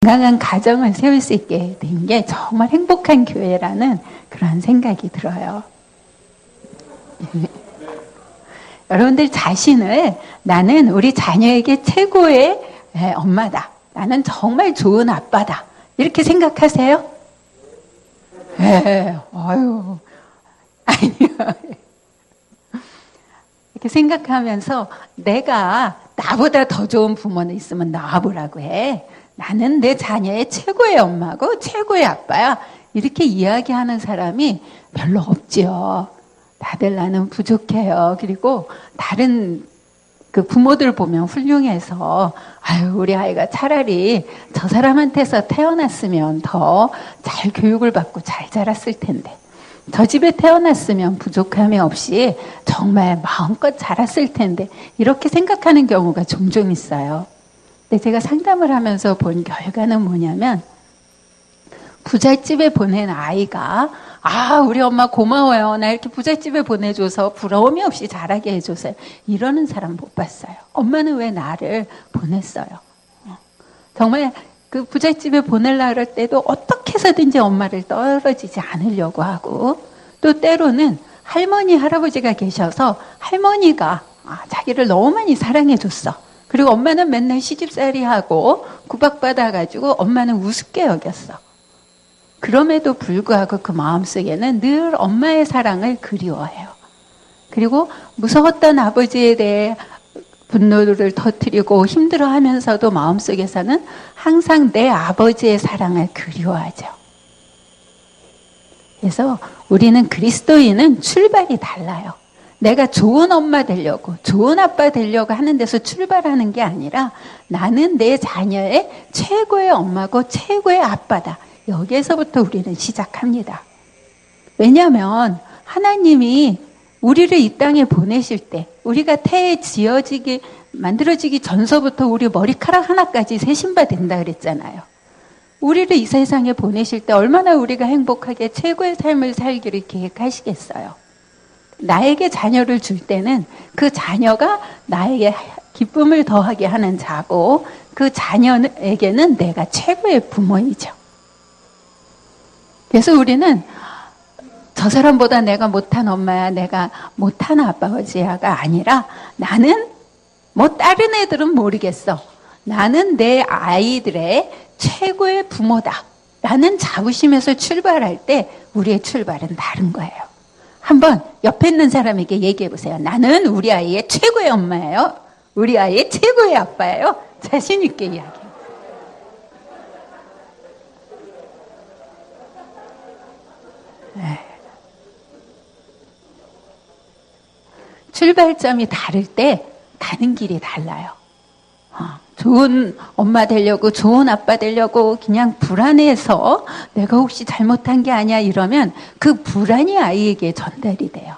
건강한 가정을 세울 수 있게 된 게 정말 행복한 교회라는 그런 생각이 들어요. 여러분들 자신을 나는 우리 자녀에게 최고의 엄마다. 나는 정말 좋은 아빠다. 이렇게 생각하세요? 아니요. 이렇게 생각하면서 내가 나보다 더 좋은 부모는 있으면 나와보라고 해. 나는 내 자녀의 최고의 엄마고 최고의 아빠야. 이렇게 이야기하는 사람이 별로 없지요. 다들 나는 부족해요. 그리고 다른 그 부모들 보면 훌륭해서 우리 아이가 차라리 저 사람한테서 태어났으면 더 잘 교육을 받고 잘 자랐을 텐데 저 집에 태어났으면 부족함이 없이 정말 마음껏 자랐을 텐데 이렇게 생각하는 경우가 종종 있어요. 근데 제가 상담을 하면서 본 결과는 뭐냐면 부잣집에 보낸 아이가 우리 엄마 고마워요. 나 이렇게 부잣집에 보내줘서 부러움이 없이 자라게 해줘서 이러는 사람 못 봤어요. 엄마는 왜 나를 보냈어요? 정말 그 부잣집에 보내려고 할 때도 어떻게 해서든지 엄마를 떨어지지 않으려고 하고 또 때로는 할머니, 할아버지가 계셔서 할머니가 자기를 너무 많이 사랑해줬어. 그리고 엄마는 맨날 시집살이하고 구박받아가지고 엄마는 우습게 여겼어. 그럼에도 불구하고 그 마음속에는 늘 엄마의 사랑을 그리워해요. 그리고 무서웠던 아버지에 대해 분노를 터뜨리고 힘들어하면서도 마음속에서는 항상 내 아버지의 사랑을 그리워하죠. 그래서 우리는 그리스도인은 출발이 달라요. 내가 좋은 엄마 되려고 좋은 아빠 되려고 하는 데서 출발하는 게 아니라 나는 내 자녀의 최고의 엄마고 최고의 아빠다. 여기에서부터 우리는 시작합니다. 왜냐하면 하나님이 우리를 이 땅에 보내실 때 우리가 태에 만들어지기 전서부터 우리 머리카락 하나까지 세신바 된다 그랬잖아요. 우리를 이 세상에 보내실 때 얼마나 우리가 행복하게 최고의 삶을 살기를 계획하시겠어요. 나에게 자녀를 줄 때는 그 자녀가 나에게 기쁨을 더하게 하는 자고 그 자녀에게는 내가 최고의 부모이죠. 그래서 우리는 저 사람보다 내가 못한 엄마야, 내가 못한 아빠지야가 아니라 나는 다른 애들은 모르겠어. 나는 내 아이들의 최고의 부모다. 라는 자부심에서 출발할 때 우리의 출발은 다른 거예요. 한번 옆에 있는 사람에게 얘기해 보세요. 나는 우리 아이의 최고의 엄마예요. 우리 아이의 최고의 아빠예요. 자신 있게 이야기해요. 출발점이 다를 때 가는 길이 달라요. 좋은 엄마 되려고 좋은 아빠 되려고 그냥 불안해서 내가 혹시 잘못한 게 아니야 이러면 그 불안이 아이에게 전달이 돼요.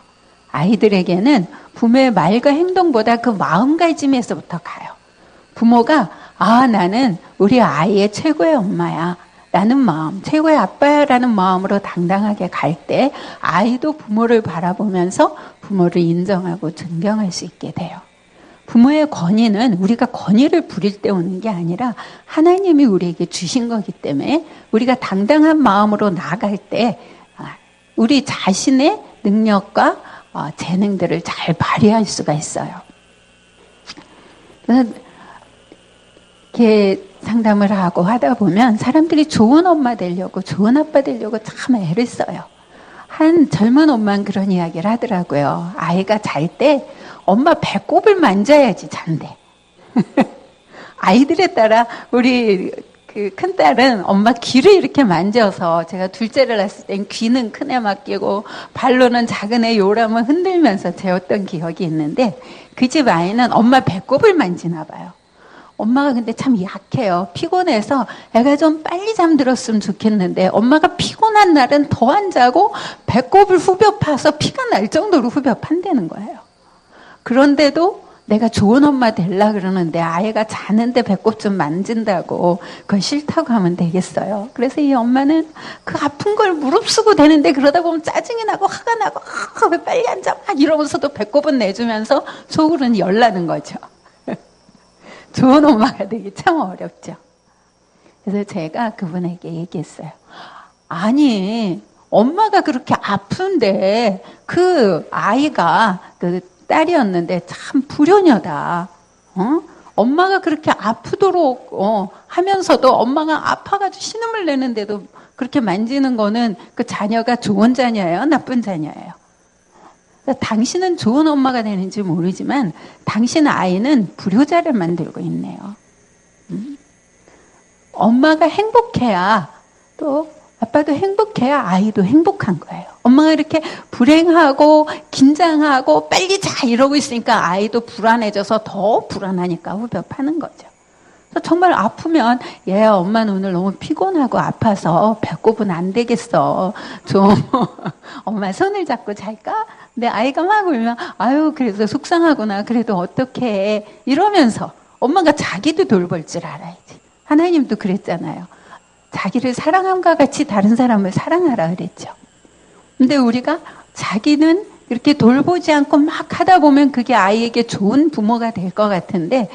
아이들에게는 부모의 말과 행동보다 그 마음가짐에서부터 가요. 부모가 나는 우리 아이의 최고의 엄마야 라는 마음, 최고의 아빠야라는 마음으로 당당하게 갈 때 아이도 부모를 바라보면서 부모를 인정하고 존경할 수 있게 돼요. 부모의 권위는 우리가 권위를 부릴 때 오는 게 아니라 하나님이 우리에게 주신 거기 때문에 우리가 당당한 마음으로 나아갈 때 우리 자신의 능력과 재능들을 잘 발휘할 수가 있어요. 이렇게 상담을 하고 하다 보면 사람들이 좋은 엄마 되려고 좋은 아빠 되려고 참 애를 써요. 한 젊은 엄마는 그런 이야기를 하더라고요. 아이가 잘 때 엄마 배꼽을 만져야지 잔대. 아이들에 따라 우리 그 큰딸은 엄마 귀를 이렇게 만져서 제가 둘째를 낳았을 땐 귀는 큰애 맡기고 발로는 작은애 요람을 흔들면서 재웠던 기억이 있는데 그 집 아이는 엄마 배꼽을 만지나 봐요. 엄마가 근데 참 약해요. 피곤해서 애가 좀 빨리 잠들었으면 좋겠는데 엄마가 피곤한 날은 더 안 자고 배꼽을 후벼 파서 피가 날 정도로 후벼 판다는 거예요. 그런데도 내가 좋은 엄마 되려 그러는데 아이가 자는데 배꼽 좀 만진다고 그건 싫다고 하면 되겠어요. 그래서 이 엄마는 그 아픈 걸 무릅쓰고 되는데 그러다 보면 짜증이 나고 화가 나고 왜 빨리 안 자? 막 이러면서도 배꼽은 내주면서 속으로는 열나는 거죠. 좋은 엄마가 되기 참 어렵죠. 그래서 제가 그분에게 얘기했어요. 아니, 엄마가 그렇게 아픈데 그 아이가 그 딸이었는데 참 불효녀다. 엄마가 그렇게 아프도록 하면서도 엄마가 아파가지고 신음을 내는데도 그렇게 만지는 거는 그 자녀가 좋은 자녀예요? 나쁜 자녀예요? 그러니까 당신은 좋은 엄마가 되는지 모르지만 당신 아이는 불효자를 만들고 있네요. 엄마가 행복해야 또 아빠도 행복해야 아이도 행복한 거예요. 엄마가 이렇게 불행하고 긴장하고 빨리 자 이러고 있으니까 아이도 불안해져서 더 불안하니까 후벼 파는 거죠. 그래서 정말 아프면 얘야 엄마는 오늘 너무 피곤하고 아파서 배꼽은 안 되겠어. 좀 엄마 손을 잡고 잘까? 근데 아이가 막 울면 아유 그래서 속상하구나. 그래도 어떡해. 이러면서 엄마가 자기도 돌볼 줄 알아야지. 하나님도 그랬잖아요. 자기를 사랑함과 같이 다른 사람을 사랑하라 그랬죠. 근데 우리가 자기는 이렇게 돌보지 않고 막 하다 보면 그게 아이에게 좋은 부모가 될 것 같은데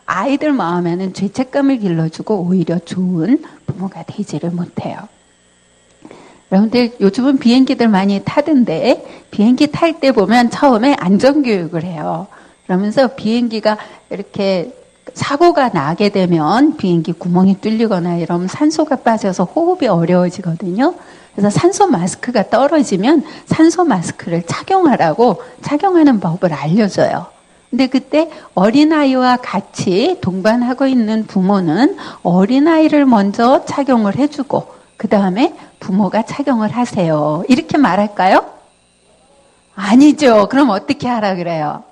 아이들 마음에는 죄책감을 길러주고 오히려 좋은 부모가 되지를 못해요. 여러분들 요즘은 비행기들 많이 타던데 비행기 탈 때 보면 처음에 안전교육을 해요. 그러면서 비행기가 이렇게 사고가 나게 되면 비행기 구멍이 뚫리거나 이러면 산소가 빠져서 호흡이 어려워지거든요. 그래서 산소 마스크가 떨어지면 산소 마스크를 착용하라고 착용하는 법을 알려줘요. 근데 그때 어린아이와 같이 동반하고 있는 부모는 어린아이를 먼저 착용을 해주고 그 다음에 부모가 착용을 하세요. 이렇게 말할까요? 아니죠. 그럼 어떻게 하라 그래요?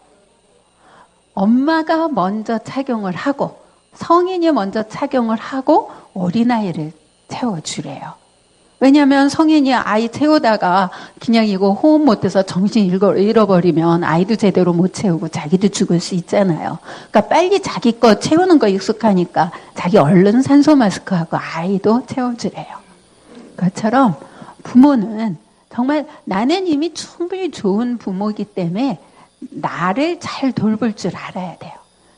엄마가 먼저 착용을 하고 성인이 먼저 착용을 하고 어린아이를 채워주래요. 왜냐하면 성인이 아이 채우다가 그냥 이거 호흡 못해서 정신 잃어버리면 아이도 제대로 못 채우고 자기도 죽을 수 있잖아요. 그러니까 빨리 자기 거 채우는 거 익숙하니까 자기 얼른 산소 마스크하고 아이도 채워주래요. 그것처럼 부모는 정말 나는 이미 충분히 좋은 부모이기 때문에 나를 잘 돌볼 줄 알아야 돼요.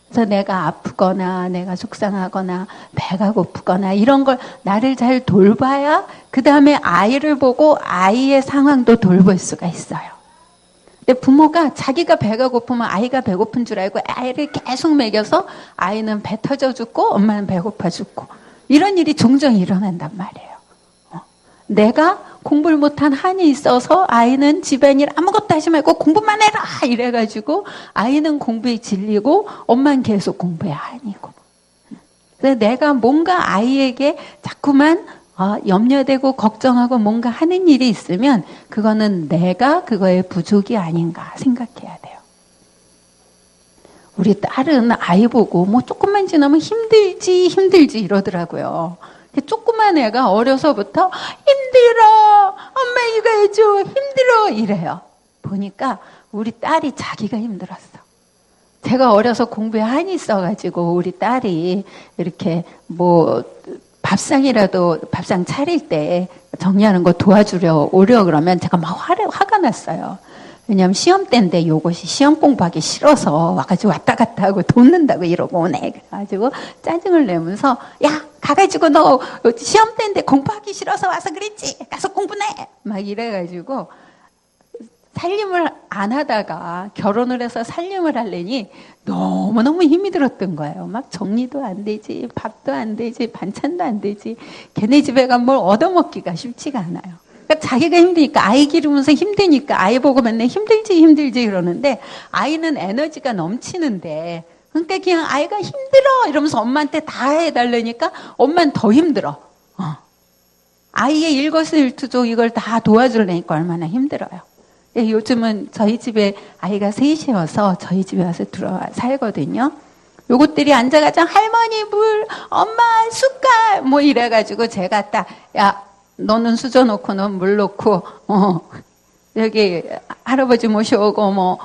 그래서 내가 아프거나 내가 속상하거나 배가 고프거나 이런 걸 나를 잘 돌봐야 그 다음에 아이를 보고 아이의 상황도 돌볼 수가 있어요. 근데 부모가 자기가 배가 고프면 아이가 배고픈 줄 알고 아이를 계속 먹여서 아이는 배 터져 죽고 엄마는 배고파 죽고 이런 일이 종종 일어난단 말이에요. 내가 공부를 못한 한이 있어서 아이는 집안일 아무것도 하지 말고 공부만 해라 이래가지고 아이는 공부에 질리고 엄마는 계속 공부에 한이고. 그래서 내가 뭔가 아이에게 자꾸만 염려되고 걱정하고 뭔가 하는 일이 있으면 그거는 내가 그거의 부족이 아닌가 생각해야 돼요. 우리 딸은 아이 보고 뭐 조금만 지나면 힘들지 이러더라고요. 조그만 애가 어려서부터 힘들어 엄마 이거 해줘 힘들어 이래요. 보니까 우리 딸이 자기가 힘들었어. 제가 어려서 공부에 한이 있어가지고 우리 딸이 이렇게 뭐 밥상 차릴 때 정리하는 거 도와주려 오려 그러면 제가 막 화가 났어요. 왜냐하면 시험 때인데 요것이 시험 공부하기 싫어서 와가지고 왔다 갔다 하고 돈 낸다고 이러고 오네. 그래가지고 짜증을 내면서 야 가가지고 너 시험 때인데 공부하기 싫어서 와서 그랬지. 가서 공부해. 막 이래가지고 살림을 안 하다가 결혼을 해서 살림을 하려니 너무너무 힘이 들었던 거예요. 막 정리도 안 되지, 밥도 안 되지, 반찬도 안 되지. 걔네 집에 가면 뭘 얻어먹기가 쉽지가 않아요. 그러니까 자기가 힘드니까 아이 기르면서 힘드니까 아이 보고 맨날 힘들지 그러는데 아이는 에너지가 넘치는데 그러니까 그냥 아이가 힘들어 이러면서 엄마한테 다 해달라니까 엄마는 더 힘들어. 아이의 일거수일투족 이걸 다 도와주려니까 얼마나 힘들어요. 요즘은 저희 집에 아이가 셋이어서 저희 집에 와서 들어와 살거든요. 요것들이 앉아가지고 할머니 물, 엄마 숟갈 뭐 이래가지고 제가 딱 야 너는 수저 놓고 넌 물 놓고 여기 할아버지 모셔오고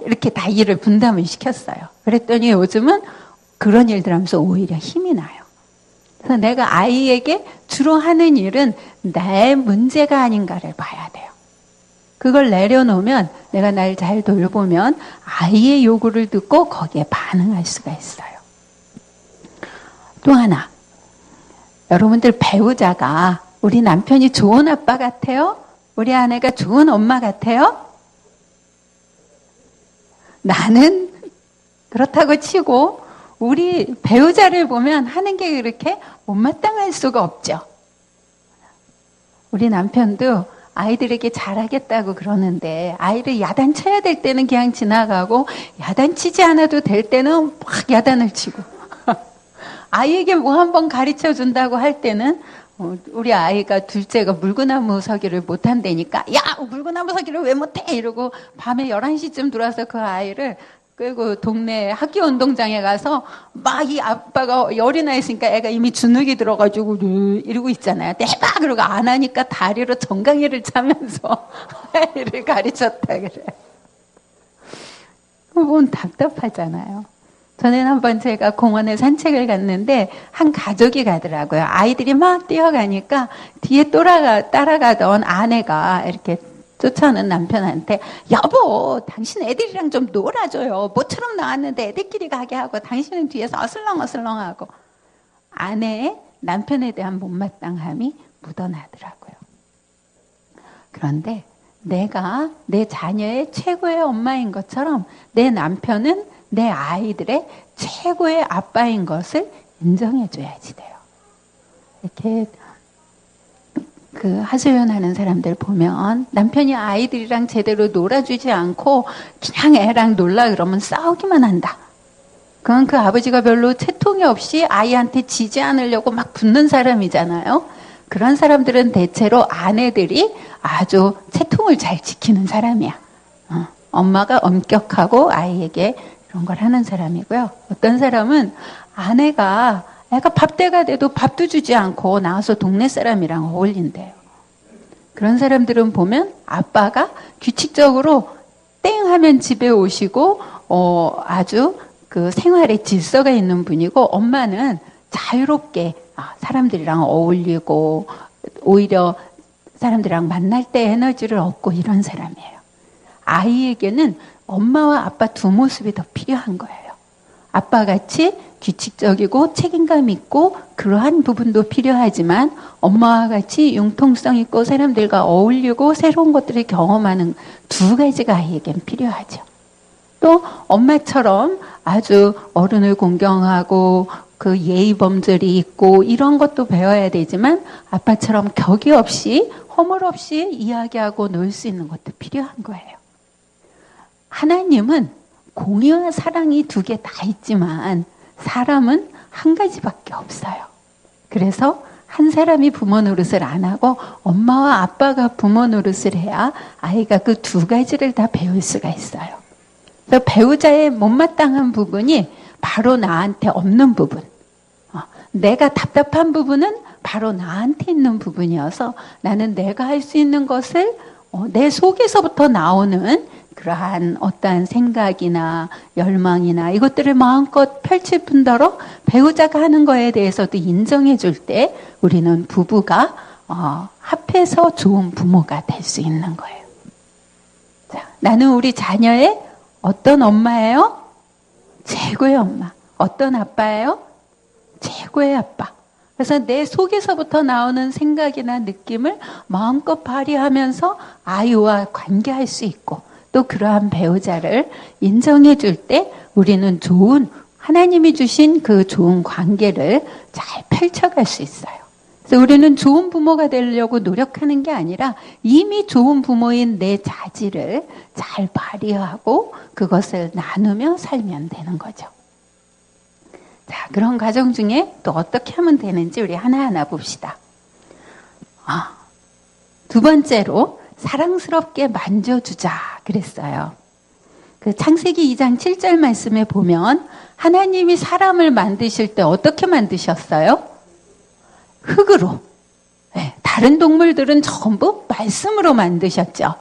이렇게 다 일을 분담을 시켰어요. 그랬더니 요즘은 그런 일들 하면서 오히려 힘이 나요. 그래서 내가 아이에게 주로 하는 일은 나의 문제가 아닌가를 봐야 돼요. 그걸 내려놓으면 내가 날 잘 돌보면 아이의 요구를 듣고 거기에 반응할 수가 있어요. 또 하나 여러분들 배우자가 우리 남편이 좋은 아빠 같아요? 우리 아내가 좋은 엄마 같아요? 나는 그렇다고 치고 우리 배우자를 보면 하는 게 그렇게 못마땅할 수가 없죠. 우리 남편도 아이들에게 잘하겠다고 그러는데 아이를 야단쳐야 될 때는 그냥 지나가고 야단치지 않아도 될 때는 막 야단을 치고 아이에게 뭐 한번 가르쳐 준다고 할 때는 우리 아이가 둘째가 물구나무 서기를 못한다니까 야 물구나무 서기를 왜 못해 이러고 밤에 11시쯤 들어와서 그 아이를 끌고 동네 학교 운동장에 가서 막 이 아빠가 열이 나 있으니까 애가 이미 주눅이 들어가지고 이러고 있잖아요. 해봐 그러고 안 하니까 다리로 정강이를 차면서 애를 가르쳤다 그래. 그건 답답하잖아요. 전에 한번 제가 공원에 산책을 갔는데 한 가족이 가더라고요. 아이들이 막 뛰어가니까 뒤에 따라가던 아내가 이렇게 쫓아오는 남편한테 여보 당신 애들이랑 좀 놀아줘요. 모처럼 나왔는데 애들끼리 가게 하고 당신은 뒤에서 어슬렁어슬렁하고 아내의 남편에 대한 못마땅함이 묻어나더라고요. 그런데 내가 내 자녀의 최고의 엄마인 것처럼 내 남편은 내 아이들의 최고의 아빠인 것을 인정해줘야지 돼요. 이렇게 그 하소연 하는 사람들 보면 남편이 아이들이랑 제대로 놀아주지 않고 그냥 애랑 놀라 그러면 싸우기만 한다. 그건 그 아버지가 별로 채통이 없이 아이한테 지지 않으려고 막 붙는 사람이잖아요. 그런 사람들은 대체로 아내들이 아주 채통을 잘 지키는 사람이야. 엄마가 엄격하고 아이에게 이런 걸 하는 사람이고요. 어떤 사람은 아내가 애가 밥때가 돼도 밥도 주지 않고 나와서 동네 사람이랑 어울린대요. 그런 사람들은 보면 아빠가 규칙적으로 땡 하면 집에 오시고 아주 그 생활에 질서가 있는 분이고 엄마는 자유롭게 사람들이랑 어울리고 오히려 사람들이랑 만날 때 에너지를 얻고 이런 사람이에요. 아이에게는 엄마와 아빠 두 모습이 더 필요한 거예요. 아빠같이 규칙적이고 책임감 있고 그러한 부분도 필요하지만 엄마와 같이 융통성 있고 사람들과 어울리고 새로운 것들을 경험하는 두 가지가 아이에겐 필요하죠. 또 엄마처럼 아주 어른을 공경하고 그 예의 범절이 있고 이런 것도 배워야 되지만 아빠처럼 격이 없이 허물 없이 이야기하고 놀 수 있는 것도 필요한 거예요. 하나님은 공의와 사랑이 두 개 다 있지만 사람은 한 가지밖에 없어요. 그래서 한 사람이 부모 노릇을 안 하고 엄마와 아빠가 부모 노릇을 해야 아이가 그 두 가지를 다 배울 수가 있어요. 그래서 배우자의 못마땅한 부분이 바로 나한테 없는 부분. 내가 답답한 부분은 바로 나한테 있는 부분이어서 나는 내가 할 수 있는 것을 내 속에서부터 나오는 그러한 어떠한 생각이나 열망이나 이것들을 마음껏 펼칠 뿐더러 배우자가 하는 거에 대해서도 인정해 줄 때 우리는 부부가 합해서 좋은 부모가 될 수 있는 거예요. 자, 나는 우리 자녀의 어떤 엄마예요? 최고의 엄마. 어떤 아빠예요? 최고의 아빠. 그래서 내 속에서부터 나오는 생각이나 느낌을 마음껏 발휘하면서 아이와 관계할 수 있고 또 그러한 배우자를 인정해 줄 때 우리는 좋은 하나님이 주신 그 좋은 관계를 잘 펼쳐갈 수 있어요. 그래서 우리는 좋은 부모가 되려고 노력하는 게 아니라 이미 좋은 부모인 내 자질을 잘 발휘하고 그것을 나누며 살면 되는 거죠. 자, 그런 과정 중에 또 어떻게 하면 되는지 우리 하나하나 봅시다. 두 번째로 사랑스럽게 만져주자 그랬어요. 그 창세기 2장 7절 말씀에 보면 하나님이 사람을 만드실 때 어떻게 만드셨어요? 흙으로. 네, 다른 동물들은 전부 말씀으로 만드셨죠.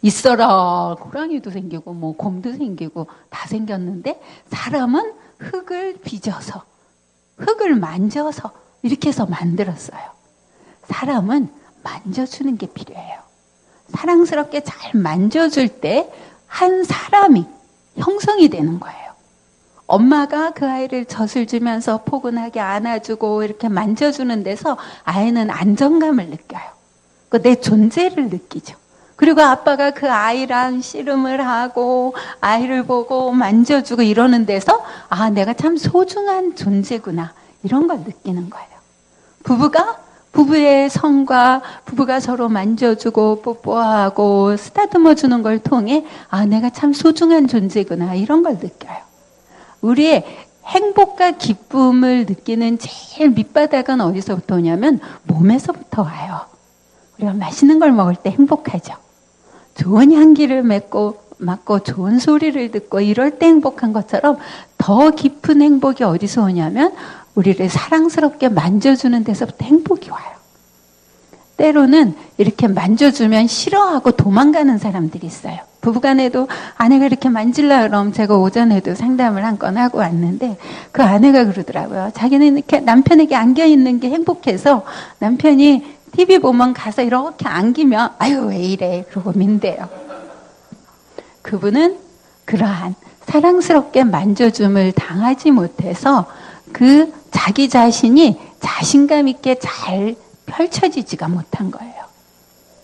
있어라 고라니도 생기고 뭐 곰도 생기고 다 생겼는데 사람은 흙을 빚어서 흙을 만져서 이렇게 해서 만들었어요. 사람은 만져주는 게 필요해요. 사랑스럽게 잘 만져줄 때 한 사람이 형성이 되는 거예요. 엄마가 그 아이를 젖을 주면서 포근하게 안아주고 이렇게 만져주는 데서 아이는 안정감을 느껴요. 내 존재를 느끼죠. 그리고 아빠가 그 아이랑 씨름을 하고 아이를 보고 만져주고 이러는 데서 내가 참 소중한 존재구나 이런 걸 느끼는 거예요. 부부의 성과 부부가 서로 만져주고 뽀뽀하고 쓰다듬어 주는 걸 통해 내가 참 소중한 존재구나 이런 걸 느껴요. 우리의 행복과 기쁨을 느끼는 제일 밑바닥은 어디서부터 오냐면 몸에서부터 와요. 우리가 맛있는 걸 먹을 때 행복하죠. 좋은 향기를 맡고 좋은 소리를 듣고 이럴 때 행복한 것처럼 더 깊은 행복이 어디서 오냐면 우리를 사랑스럽게 만져주는 데서부터 행복이 와요. 때로는 이렇게 만져주면 싫어하고 도망가는 사람들이 있어요. 부부간에도 아내가 이렇게 만질라 그러면 제가 오전에도 상담을 한 건 하고 왔는데 그 아내가 그러더라고요. 자기는 이렇게 남편에게 안겨있는 게 행복해서 남편이 TV 보면 가서 이렇게 안기면 아유 왜 이래 그러고 민대요. 그분은 그러한 사랑스럽게 만져줌을 당하지 못해서 그 자기 자신이 자신감 있게 잘 펼쳐지지가 못한 거예요.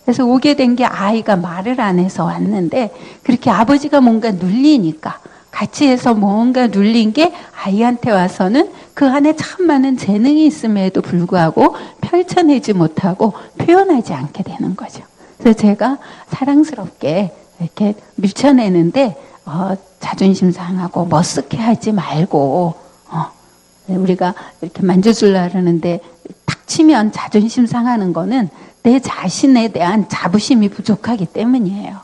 그래서 오게 된 게 아이가 말을 안 해서 왔는데 그렇게 아버지가 뭔가 눌리니까 같이 해서 뭔가 눌린 게 아이한테 와서는 그 안에 참 많은 재능이 있음에도 불구하고 펼쳐내지 못하고 표현하지 않게 되는 거죠. 그래서 제가 사랑스럽게 이렇게 밀쳐내는데 자존심 상하고 머쓱해 하지 말고 우리가 이렇게 만져주려고 하는데 탁 치면 자존심 상하는 거는 내 자신에 대한 자부심이 부족하기 때문이에요.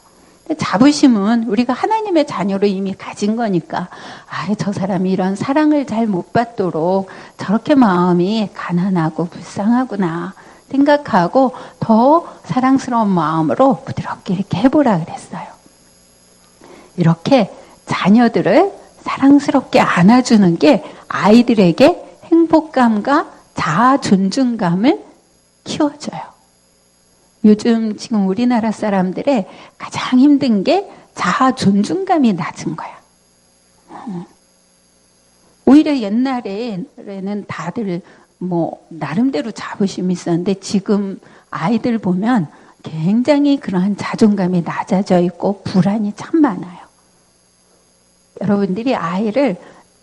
자부심은 우리가 하나님의 자녀로 이미 가진 거니까 저 사람이 이런 사랑을 잘 못 받도록 저렇게 마음이 가난하고 불쌍하구나 생각하고 더 사랑스러운 마음으로 부드럽게 이렇게 해보라 그랬어요. 이렇게 자녀들을 사랑스럽게 안아주는 게 아이들에게 행복감과 자아 존중감을 키워줘요. 요즘 지금 우리나라 사람들의 가장 힘든 게 자아 존중감이 낮은 거야. 오히려 옛날에는 다들 나름대로 자부심이 있었는데 지금 아이들 보면 굉장히 그러한 자존감이 낮아져 있고 불안이 참 많아요. 여러분들이 아이를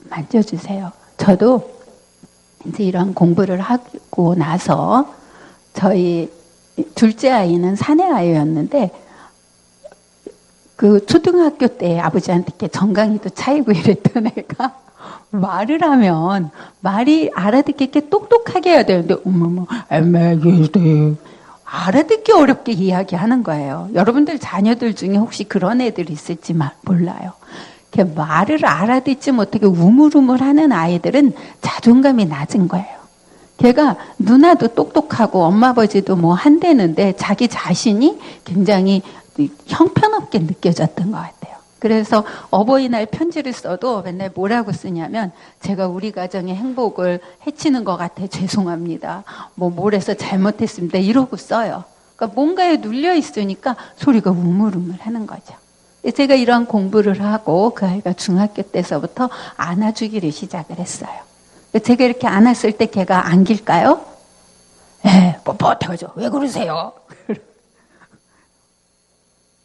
만져주세요. 저도 이제 이런 공부를 하고 나서 저희 둘째 아이는 사내 아이였는데 그 초등학교 때 아버지한테 이렇게 정강이도 차이고 이랬던 애가 말을 하면 말이 알아듣기 이렇게 똑똑하게 해야 되는데 알아듣기 어렵게 이야기하는 거예요. 여러분들 자녀들 중에 혹시 그런 애들이 있을지 몰라요. 이렇게 말을 알아듣지 못하게 우물우물하는 아이들은 자존감이 낮은 거예요. 걔가 누나도 똑똑하고 엄마 아버지도 한대는데 자기 자신이 굉장히 형편없게 느껴졌던 것 같아요. 그래서 어버이날 편지를 써도 맨날 뭐라고 쓰냐면 제가 우리 가정의 행복을 해치는 것 같아 죄송합니다. 뭘 해서 잘못했습니다. 이러고 써요. 그러니까 뭔가에 눌려 있으니까 소리가 우물우물 하는 거죠. 제가 이런 공부를 하고 그 아이가 중학교 때서부터 안아주기를 시작을 했어요. 제가 이렇게 안았을 때 걔가 안길까요? 뻣뻣해가지고 왜 그러세요?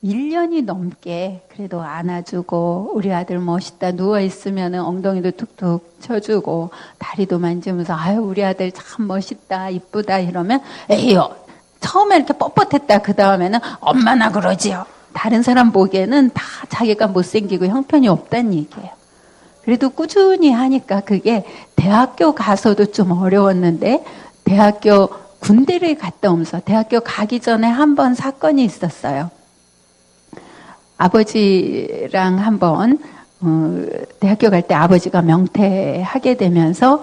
1년이 넘게 그래도 안아주고 우리 아들 멋있다 누워있으면 엉덩이도 툭툭 쳐주고 다리도 만지면서 우리 아들 참 멋있다 이쁘다 이러면 에이요 처음에 이렇게 뻣뻣했다 그 다음에는 엄마나 그러지요. 다른 사람 보기에는 다 자기가 못생기고 형편이 없다는 얘기예요. 그래도 꾸준히 하니까 그게 대학교 가서도 좀 어려웠는데 대학교 군대를 갔다 오면서 대학교 가기 전에 한 번 사건이 있었어요. 아버지랑 한번 대학교 갈 때 아버지가 명퇴하게 되면서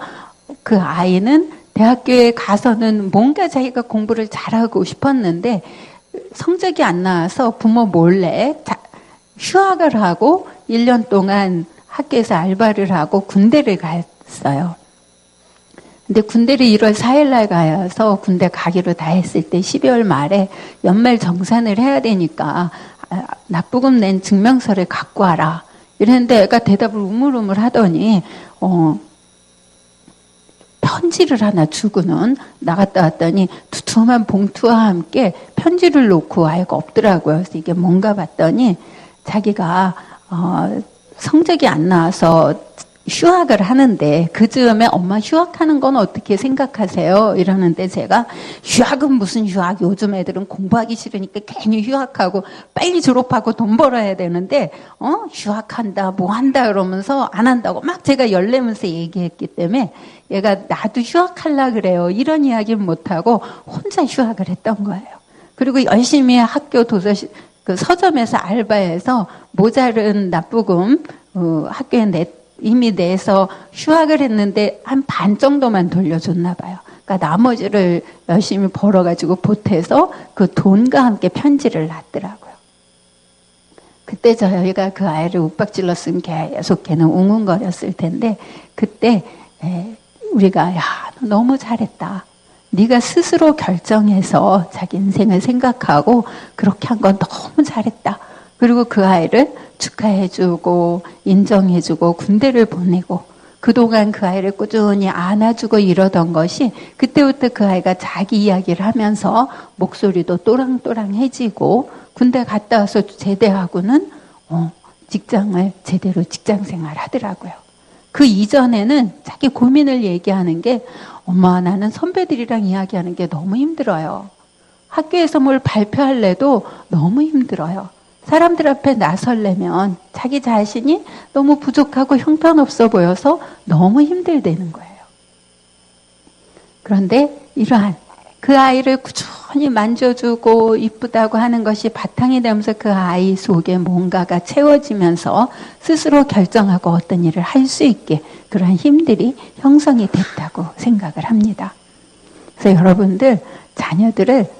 그 아이는 대학교에 가서는 뭔가 자기가 공부를 잘하고 싶었는데 성적이 안 나와서 부모 몰래 휴학을 하고 1년 동안 학교에서 알바를 하고 군대를 갔어요. 근데 군대를 1월 4일 날 가서 군대 가기로 다 했을 때 12월 말에 연말 정산을 해야 되니까 납부금 낸 증명서를 갖고 와라 이랬는데 애가 대답을 우물우물 하더니 편지를 하나 주고는 나갔다 왔더니 두툼한 봉투와 함께 편지를 놓고 아이가 없더라고요. 그래서 이게 뭔가 봤더니 자기가 성적이 안 나와서 휴학을 하는데 그 즈음에 엄마 휴학하는 건 어떻게 생각하세요? 이러는데 제가 휴학은 무슨 휴학? 요즘 애들은 공부하기 싫으니까 괜히 휴학하고 빨리 졸업하고 돈 벌어야 되는데 휴학한다 뭐 한다 그러면서 안 한다고 막 제가 열내면서 얘기했기 때문에 얘가 나도 휴학하려 그래요. 이런 이야기는 못하고 혼자 휴학을 했던 거예요. 그리고 열심히 학교 도서실 그 서점에서 알바해서 모자른 납부금 학교에 이미 내서 휴학을 했는데 한 반 정도만 돌려줬나 봐요. 그러니까 나머지를 열심히 벌어가지고 보태서 그 돈과 함께 편지를 놨더라고요. 그때 저희가 그 아이를 윽박질렀으면 계속 걔는 웅웅거렸을 텐데 그때 우리가 야, 너 너무 잘했다. 네가 스스로 결정해서 자기 인생을 생각하고 그렇게 한 건 너무 잘했다. 그리고 그 아이를 축하해주고 인정해주고 군대를 보내고 그동안 그 아이를 꾸준히 안아주고 이러던 것이 그때부터 그 아이가 자기 이야기를 하면서 목소리도 또랑또랑해지고 군대 갔다 와서 제대하고는 직장을 제대로 직장생활 하더라고요. 그 이전에는 자기 고민을 얘기하는 게 엄마 나는 선배들이랑 이야기하는 게 너무 힘들어요. 학교에서 뭘 발표할래도 너무 힘들어요. 사람들 앞에 나설려면 자기 자신이 너무 부족하고 형편없어 보여서 너무 힘들다는 거예요. 그런데 이러한 그 아이를 꾸준히 만져주고 이쁘다고 하는 것이 바탕이 되면서 그 아이 속에 뭔가가 채워지면서 스스로 결정하고 어떤 일을 할 수 있게 그런 힘들이 형성이 됐다고 생각을 합니다. 그래서 여러분들 자녀들을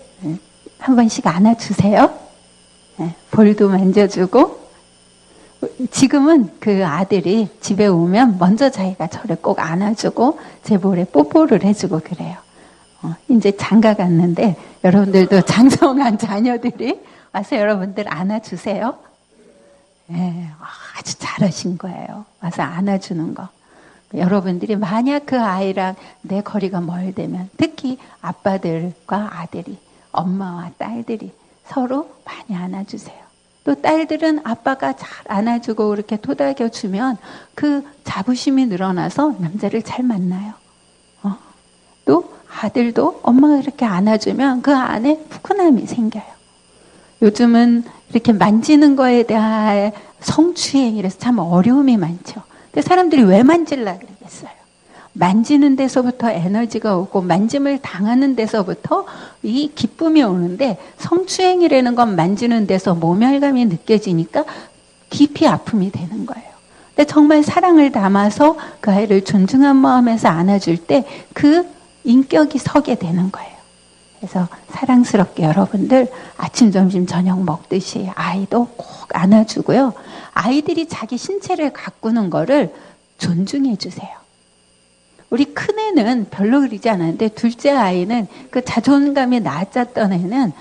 한 번씩 안아주세요. 볼도 만져주고 지금은 그 아들이 집에 오면 먼저 자기가 저를 꼭 안아주고 제 볼에 뽀뽀를 해주고 그래요. 이제 장가 갔는데 여러분들도 장성한 자녀들이 와서 여러분들 안아주세요. 아주 잘하신 거예요. 와서 안아주는 거. 여러분들이 만약 그 아이랑 내 거리가 멀다면 특히 아빠들과 아들이 엄마와 딸들이 서로 많이 안아주세요. 또 딸들은 아빠가 잘 안아주고 이렇게 토닥여주면 그 자부심이 늘어나서 남자를 잘 만나요. 또 아들도 엄마가 이렇게 안아주면 그 안에 푸근함이 생겨요. 요즘은 이렇게 만지는 거에 대한 성추행이라서 참 어려움이 많죠. 근데 사람들이 왜 만질라 그러겠어요? 만지는 데서부터 에너지가 오고 만짐을 당하는 데서부터 이 기쁨이 오는데 성추행이라는 건 만지는 데서 모멸감이 느껴지니까 깊이 아픔이 되는 거예요. 근데 정말 사랑을 담아서 그 아이를 존중한 마음에서 안아줄 때 그 인격이 서게 되는 거예요. 그래서 사랑스럽게 여러분들 아침, 점심, 저녁 먹듯이 아이도 꼭 안아주고요. 아이들이 자기 신체를 가꾸는 거를 존중해 주세요. 우리 큰애는 별로 그러지 않았는데 둘째 아이는 그 자존감이 낮았던 애는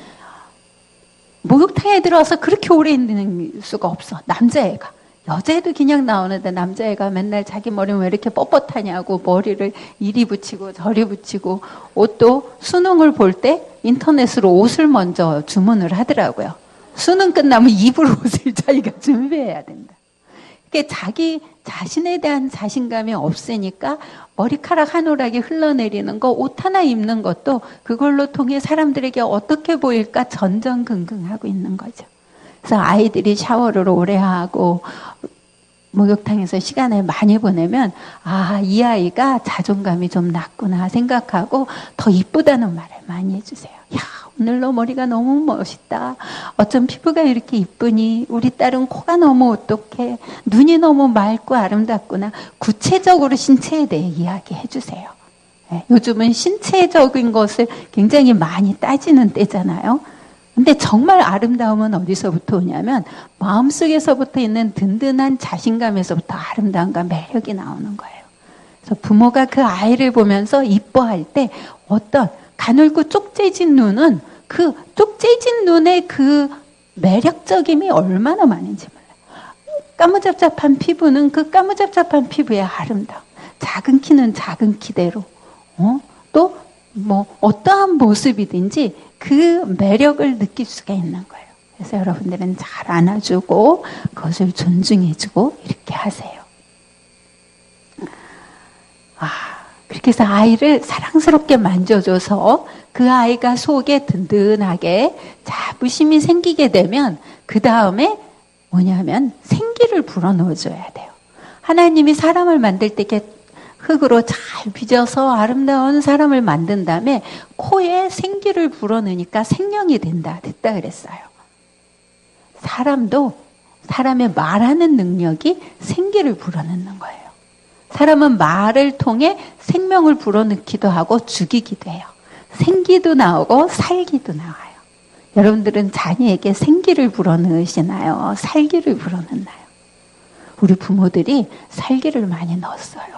목욕탕에 들어와서 그렇게 오래 있는 수가 없어. 남자애가. 여자애도 그냥 나오는데 남자애가 맨날 자기 머리는 왜 이렇게 뻣뻣하냐고 머리를 이리 붙이고 저리 붙이고 옷도 수능을 볼 때 인터넷으로 옷을 먼저 주문을 하더라고요. 수능 끝나면 입을 옷을 자기가 준비해야 된다. 이게 자기 자신에 대한 자신감이 없으니까 머리카락 한 오락이 흘러내리는 거 옷 하나 입는 것도 그걸로 통해 사람들에게 어떻게 보일까 전전긍긍하고 있는 거죠. 그래서 아이들이 샤워를 오래 하고 목욕탕에서 시간을 많이 보내면 이 아이가 자존감이 좀 낮구나 생각하고 더 이쁘다는 말을 많이 해주세요. 야, 오늘 너 머리가 너무 멋있다. 어쩜 피부가 이렇게 이쁘니? 우리 딸은 코가 너무 어떡해. 눈이 너무 맑고 아름답구나. 구체적으로 신체에 대해 이야기해 주세요. 요즘은 신체적인 것을 굉장히 많이 따지는 때잖아요. 근데 정말 아름다움은 어디서부터 오냐면 마음속에서부터 있는 든든한 자신감에서부터 아름다움과 매력이 나오는 거예요. 그래서 부모가 그 아이를 보면서 이뻐할 때 어떤 가늘고 쪽재진 눈은 그 쪽재진 눈의 그 매력적임이 얼마나 많은지 몰라요. 까무잡잡한 피부는 그 까무잡잡한 피부의 아름다움. 작은 키는 작은 키대로. 또 뭐 어떠한 모습이든지 그 매력을 느낄 수가 있는 거예요. 그래서 여러분들은 잘 안아주고 그것을 존중해주고 이렇게 하세요. 그렇게 해서 아이를 사랑스럽게 만져줘서 그 아이가 속에 든든하게 자부심이 생기게 되면 그 다음에 뭐냐면 생기를 불어넣어줘야 돼요. 하나님이 사람을 만들 때 이렇게 흙으로 잘 빚어서 아름다운 사람을 만든 다음에 코에 생기를 불어넣으니까 생명이 된다. 됐다 그랬어요. 사람도 사람의 말하는 능력이 생기를 불어넣는 거예요. 사람은 말을 통해 생명을 불어넣기도 하고 죽이기도 해요. 생기도 나오고 살기도 나와요. 여러분들은 자녀에게 생기를 불어넣으시나요? 살기를 불어넣나요? 우리 부모들이 살기를 많이 넣었어요.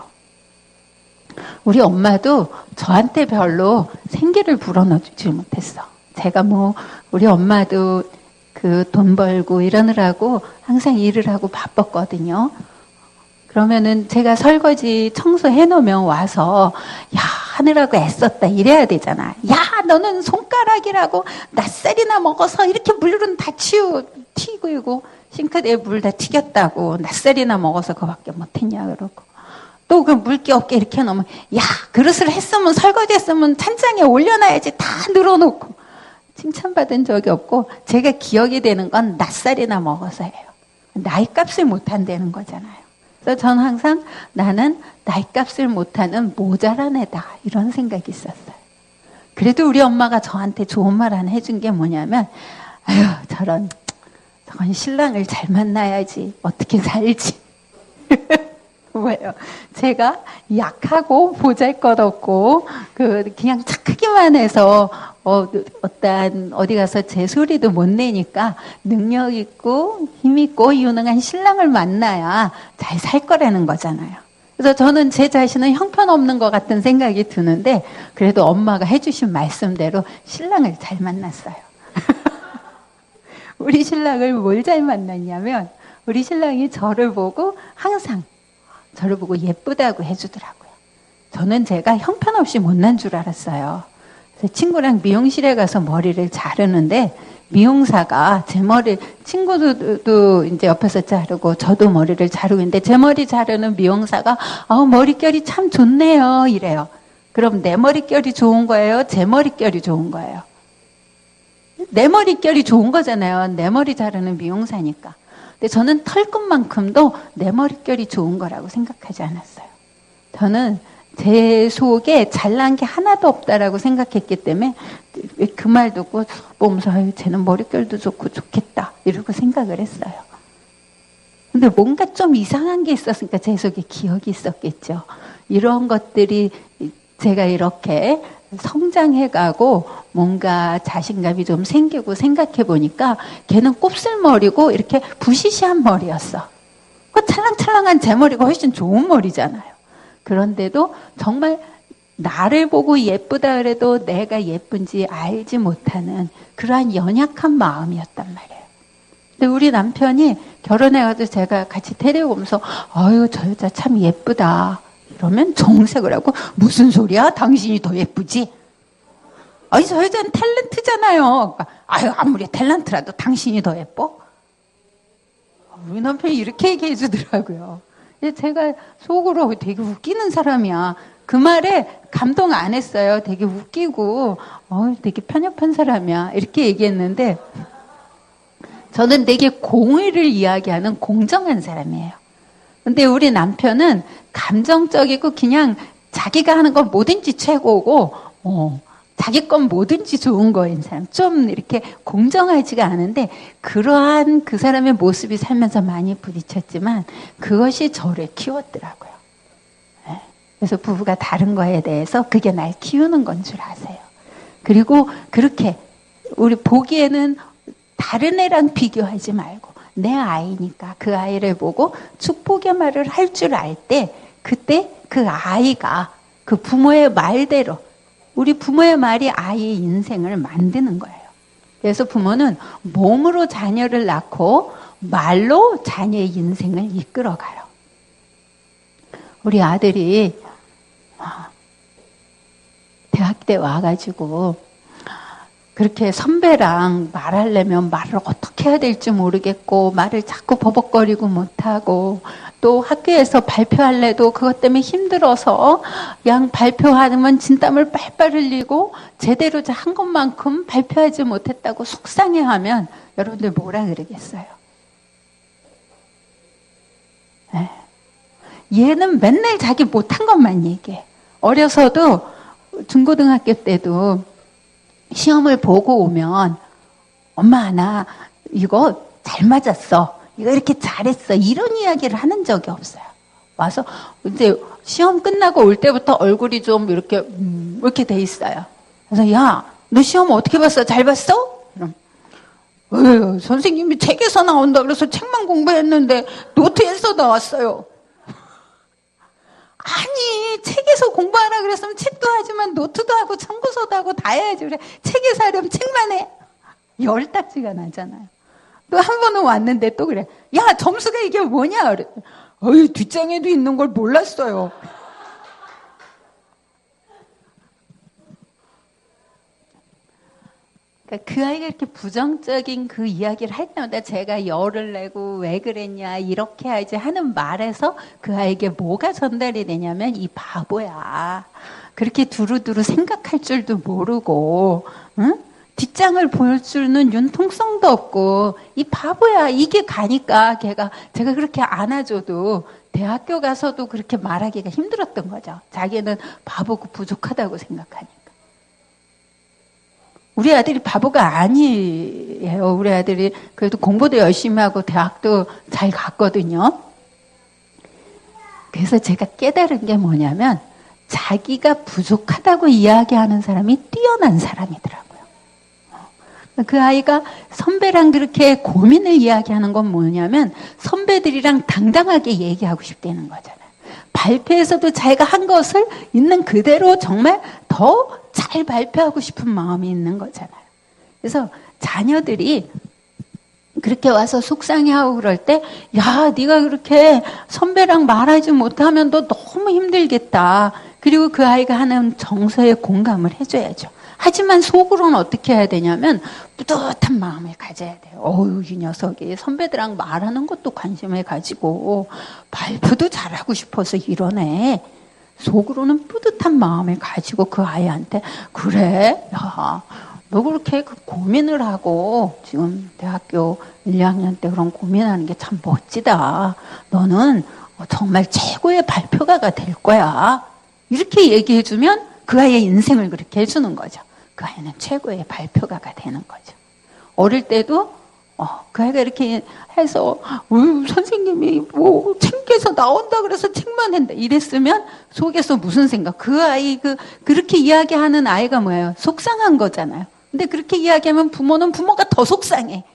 우리 엄마도 저한테 별로 생기를 불어넣지 못했어. 제가 우리 엄마도 그 돈 벌고 이러느라고 항상 일을 하고 바빴거든요. 그러면은 제가 설거지 청소해 놓으면 와서 야 하느라고 애썼다 이래야 되잖아. 야 너는 손가락이라고 낯살이나 먹어서 이렇게 물은 다 튀고 싱크대에 물 다 튀겼다고 낯살이나 먹어서 그거밖에 못했냐 그러고 또 그 물기 없게 이렇게 놓으면 야 그릇을 했으면 설거지 했으면 찬장에 올려놔야지 다 늘어놓고 칭찬받은 적이 없고 제가 기억이 되는 건 낯살이나 먹어서예요. 나이값을 못한다는 거잖아요. 그래서 저는 항상 나는 나이값을 못하는 모자란 애다 이런 생각이 있었어요. 그래도 우리 엄마가 저한테 좋은 말 하나 해준 게 뭐냐면 아유 저건 신랑을 잘 만나야지 어떻게 살지. 뭐예요? 제가 약하고 보잘것없고 그냥 착하기만 해서 어디 가서 제 소리도 못 내니까 능력 있고 힘 있고 유능한 신랑을 만나야 잘 살 거라는 거잖아요. 그래서 저는 제 자신은 형편없는 것 같은 생각이 드는데 그래도 엄마가 해주신 말씀대로 신랑을 잘 만났어요. 우리 신랑을 뭘 잘 만났냐면 우리 신랑이 저를 보고 항상 저를 보고 예쁘다고 해주더라고요. 저는 제가 형편없이 못난 줄 알았어요. 그래서 친구랑 미용실에 가서 머리를 자르는데 미용사가 제 머리 친구도 이제 옆에서 자르고 저도 머리를 자르고 있는데 제 머리 자르는 미용사가 머릿결이 참 좋네요 이래요. 그럼 내 머릿결이 좋은 거예요? 제 머릿결이 좋은 거예요? 내 머릿결이 좋은 거잖아요. 내 머리 자르는 미용사니까. 근데 저는 털끝만큼도 내 머릿결이 좋은 거라고 생각하지 않았어요. 저는 제 속에 잘난 게 하나도 없다라고 생각했기 때문에 그 말 듣고 보면서 쟤는 머릿결도 좋고 좋겠다 이러고 생각을 했어요. 근데 뭔가 좀 이상한 게 있었으니까 제 속에 기억이 있었겠죠. 이런 것들이 제가 이렇게 성장해가고 뭔가 자신감이 좀 생기고 생각해 보니까 걔는 곱슬머리고 이렇게 부시시한 머리였어. 그 찰랑찰랑한 제 머리가 훨씬 좋은 머리잖아요. 그런데도 정말 나를 보고 예쁘다 그래도 내가 예쁜지 알지 못하는 그러한 연약한 마음이었단 말이에요. 근데 우리 남편이 결혼해가지고 제가 같이 데려오면서 아유 저 여자 참 예쁘다 이러면 정색을 하고 무슨 소리야? 당신이 더 예쁘지? 아니 저 여자는 탤런트잖아요. 아유 아무리 탤런트라도 당신이 더 예뻐? 우리 남편이 이렇게 얘기해 주더라고요. 제가 속으로 되게 웃기는 사람이야. 그 말에 감동 안 했어요. 되게 웃기고 되게 편협한 사람이야. 이렇게 얘기했는데 저는 되게 공의를 이야기하는 공정한 사람이에요. 근데 우리 남편은 감정적이고 그냥 자기가 하는 건 뭐든지 최고고 자기 건 뭐든지 좋은 거인 사람. 좀 이렇게 공정하지가 않은데 그러한 그 사람의 모습이 살면서 많이 부딪혔지만 그것이 저를 키웠더라고요. 네. 그래서 부부가 다른 거에 대해서 그게 날 키우는 건 줄 아세요. 그리고 그렇게 우리 보기에는 다른 애랑 비교하지 말고 내 아이니까 그 아이를 보고 축복의 말을 할 줄 알 때 그때 그 아이가 그 부모의 말대로 우리 부모의 말이 아이의 인생을 만드는 거예요. 그래서 부모는 몸으로 자녀를 낳고 말로 자녀의 인생을 이끌어가요. 우리 아들이 대학 때 와가지고 그렇게 선배랑 말하려면 말을 어떻게 해야 될지 모르겠고 말을 자꾸 버벅거리고 못하고 또 학교에서 발표할래도 그것 때문에 힘들어서 그냥 발표하면 진땀을 빨빨 흘리고 제대로 한 것만큼 발표하지 못했다고 속상해하면 여러분들 뭐라 그러겠어요? 네. 얘는 맨날 자기 못한 것만 얘기해. 어려서도 중고등학교 때도 시험을 보고 오면 엄마 나 이거 잘 맞았어. 이거 이렇게 잘했어. 이런 이야기를 하는 적이 없어요. 와서 이제 시험 끝나고 올 때부터 얼굴이 좀 이렇게 돼 있어요. 그래서 야, 너 시험 어떻게 봤어? 잘 봤어? 그럼 선생님이 책에서 나온다 그래서 책만 공부했는데 노트에서 나왔어요. 아니 책에서 공부하라 그랬으면 책도 하지만 노트도 하고 참고서도 하고 다 해야지. 그래 책에서 하려면 책만 해. 열딱지가 나잖아요. 또 한 번은 왔는데 또 그래. 야 점수가 이게 뭐냐 그래. 뒷장에도 있는 걸 몰랐어요. 그러니까 그 아이가 이렇게 부정적인 그 이야기를 할 때마다 제가 열을 내고 왜 그랬냐 이렇게 하지 하는 말에서 그 아이에게 뭐가 전달이 되냐면 이 바보야. 그렇게 두루두루 생각할 줄도 모르고 응? 뒷장을 볼 줄은 융통성도 없고 이 바보야. 이게 가니까 제가 그렇게 안아줘도 대학교 가서도 그렇게 말하기가 힘들었던 거죠. 자기는 바보고 부족하다고 생각하니까. 우리 아들이 바보가 아니에요. 우리 아들이 그래도 공부도 열심히 하고 대학도 잘 갔거든요. 그래서 제가 깨달은 게 뭐냐면 자기가 부족하다고 이야기하는 사람이 뛰어난 사람이더라고요. 그 아이가 선배랑 그렇게 고민을 이야기하는 건 뭐냐면 선배들이랑 당당하게 얘기하고 싶다는 거잖아요. 발표에서도 자기가 한 것을 있는 그대로 정말 더 잘 발표하고 싶은 마음이 있는 거잖아요. 그래서 자녀들이 그렇게 와서 속상해하고 그럴 때 야, 네가 그렇게 선배랑 말하지 못하면 너 너무 힘들겠다. 그리고 그 아이가 하는 정서에 공감을 해줘야죠. 하지만 속으로는 어떻게 해야 되냐면 뿌듯한 마음을 가져야 돼요. 어휴, 이 녀석이 선배들랑 말하는 것도 관심을 가지고 발표도 잘하고 싶어서 이러네. 속으로는 뿌듯한 마음을 가지고 그 아이한테 그래, 야, 너 그렇게 고민을 하고 지금 대학교 1, 2학년 때 그런 고민하는 게 참 멋지다. 너는 정말 최고의 발표가가 될 거야. 이렇게 얘기해주면 그 아이의 인생을 그렇게 해주는 거죠. 그 아이는 최고의 발표가가 되는 거죠. 어릴 때도 그 아이가 이렇게 해서 선생님이 뭐 책에서 나온다 그래서 책만 한다 이랬으면 속에서 무슨 생각? 그 아이 그렇게 이야기하는 아이가 뭐예요? 속상한 거잖아요. 근데 그렇게 이야기하면 부모는 부모가 더 속상해.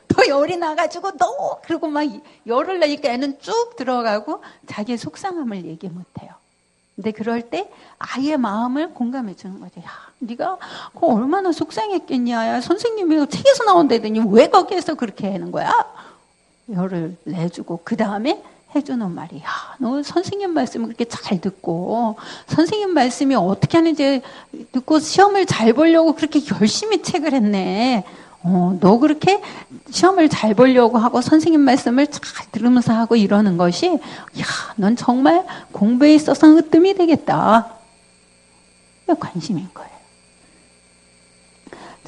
더 열이 나가지고 그리고 막 열을 내니까 애는 쭉 들어가고 자기의 속상함을 얘기 못해요. 근데 그럴 때 아이의 마음을 공감해 주는 거죠. 야, 네가 얼마나 속상했겠냐. 야, 선생님이 책에서 나온다더니 왜 거기에서 그렇게 하는 거야? 열을 내주고 그 다음에 해주는 말이 야, 너 선생님 말씀을 그렇게 잘 듣고 선생님 말씀이 어떻게 하는지 듣고 시험을 잘 보려고 그렇게 열심히 책을 했네. 너 그렇게 시험을 잘 보려고 하고 선생님 말씀을 잘 들으면서 하고 이러는 것이 야, 넌 정말 공부에 있어서 으뜸이 되겠다. 관심인 거예요.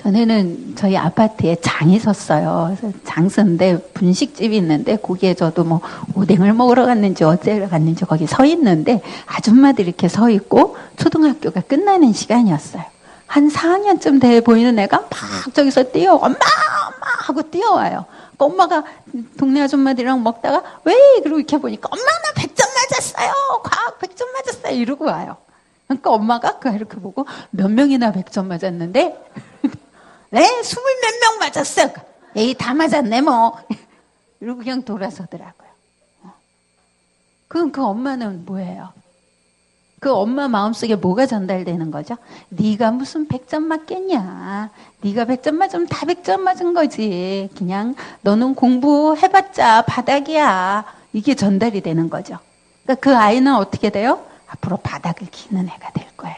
전에는 저희 아파트에 장이 섰어요. 그래서 장서인데 분식집이 있는데 거기에 저도 뭐 오뎅을 먹으러 갔는지 어째러 갔는지 거기 서 있는데 아줌마들이 이렇게 서 있고 초등학교가 끝나는 시간이었어요. 한 4학년쯤 돼 보이는 애가 막 저기서 엄마 하고 뛰어와요. 그러니까 엄마가 동네 아줌마들이랑 먹다가 왜? 그러고 이렇게 보니까 엄마 나 100점 맞았어요. 과학 100점 맞았어요. 이러고 와요. 그러니까 엄마가 이렇게 보고 몇 명이나 100점 맞았는데 네, 20몇 명 맞았어요. 에이, 다 맞았네 뭐. 이러고 그냥 돌아서더라고요. 그럼 그 엄마는 뭐예요? 그 엄마 마음속에 뭐가 전달되는 거죠? 네가 무슨 100점 맞겠냐. 네가 100점 맞으면 다 100점 맞은 거지. 그냥 너는 공부해봤자 바닥이야. 이게 전달이 되는 거죠. 그러니까 그 아이는 어떻게 돼요? 앞으로 바닥을 기는 애가 될 거예요.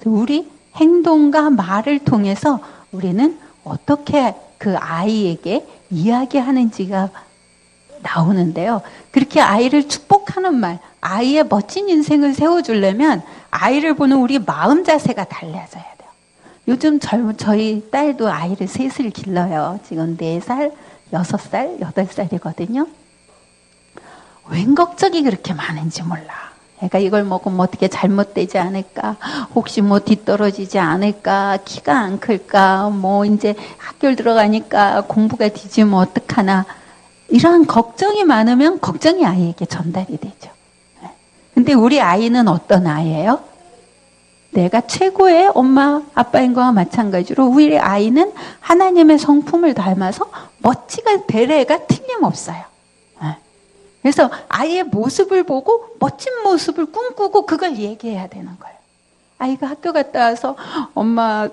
우리 행동과 말을 통해서 우리는 어떻게 그 아이에게 이야기하는지가 나오는데요. 그렇게 아이를 축복하는 말, 아이의 멋진 인생을 세워주려면 아이를 보는 우리 마음 자세가 달라져야 돼요. 요즘 저희 딸도 아이를 셋을 길러요. 지금 4살, 6살, 8살이거든요. 웬 걱정이 그렇게 많은지 몰라. 그러니까 이걸 먹으면 어떻게 잘못되지 않을까? 혹시 뭐 뒤떨어지지 않을까? 키가 안 클까? 뭐 이제 학교를 들어가니까 공부가 뒤지면 어떡하나? 이러한 걱정이 많으면 걱정이 아이에게 전달이 되죠. 근데 우리 아이는 어떤 아이예요? 내가 최고의 엄마, 아빠인 거와 마찬가지로 우리 아이는 하나님의 성품을 닮아서 멋지게 될 애가 틀림없어요. 그래서 아이의 모습을 보고 멋진 모습을 꿈꾸고 그걸 얘기해야 되는 거예요. 아이가 학교 갔다 와서 엄마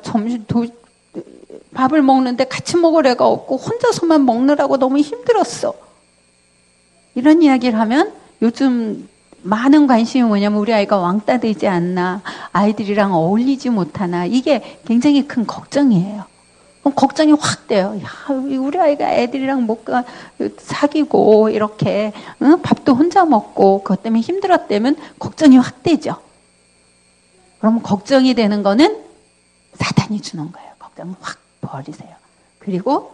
밥을 먹는데 같이 먹을 애가 없고 혼자서만 먹느라고 너무 힘들었어. 이런 이야기를 하면 요즘 많은 관심이 뭐냐면 우리 아이가 왕따 되지 않나, 아이들이랑 어울리지 못하나, 이게 굉장히 큰 걱정이에요. 그럼 걱정이 확 돼요. 야, 우리 아이가 애들이랑 못 사귀고 이렇게 밥도 혼자 먹고 그것 때문에 힘들었다면 걱정이 확 되죠. 그럼 걱정이 되는 거는 사탄이 주는 거예요. 걱정을 확 버리세요. 그리고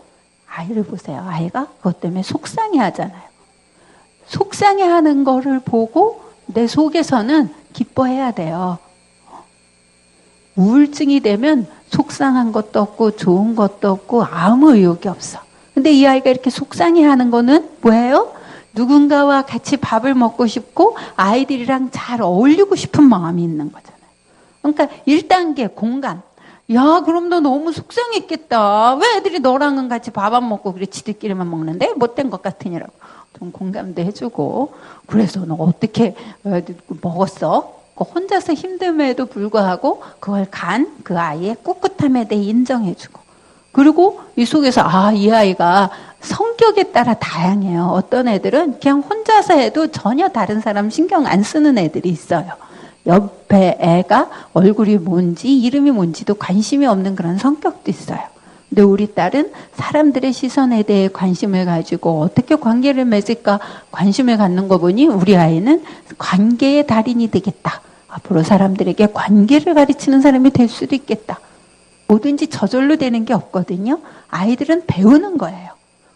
아이를 보세요. 아이가 그것 때문에 속상해 하잖아요. 속상해 하는 거를 보고 내 속에서는 기뻐해야 돼요. 우울증이 되면 속상한 것도 없고 좋은 것도 없고 아무 의욕이 없어. 근데 이 아이가 이렇게 속상해 하는 거는 뭐예요? 누군가와 같이 밥을 먹고 싶고 아이들이랑 잘 어울리고 싶은 마음이 있는 거잖아요. 그러니까 1단계 공감. 야, 그럼 너 너무 속상했겠다. 왜 애들이 너랑은 같이 밥 안 먹고 그래 지들끼리만 먹는데? 못된 것 같으니라고. 좀 공감도 해주고. 그래서 너 어떻게 먹었어? 혼자서 힘듦에도 불구하고 그걸 그 아이의 꿋꿋함에 대해 인정해주고. 그리고 이 속에서 이 아이가 성격에 따라 다양해요. 어떤 애들은 그냥 혼자서 해도 전혀 다른 사람 신경 안 쓰는 애들이 있어요. 옆에 애가 얼굴이 뭔지 이름이 뭔지도 관심이 없는 그런 성격도 있어요. 근데 우리 딸은 사람들의 시선에 대해 관심을 가지고 어떻게 관계를 맺을까 관심을 갖는 거 보니 우리 아이는 관계의 달인이 되겠다. 앞으로 사람들에게 관계를 가르치는 사람이 될 수도 있겠다. 뭐든지 저절로 되는 게 없거든요. 아이들은 배우는 거예요.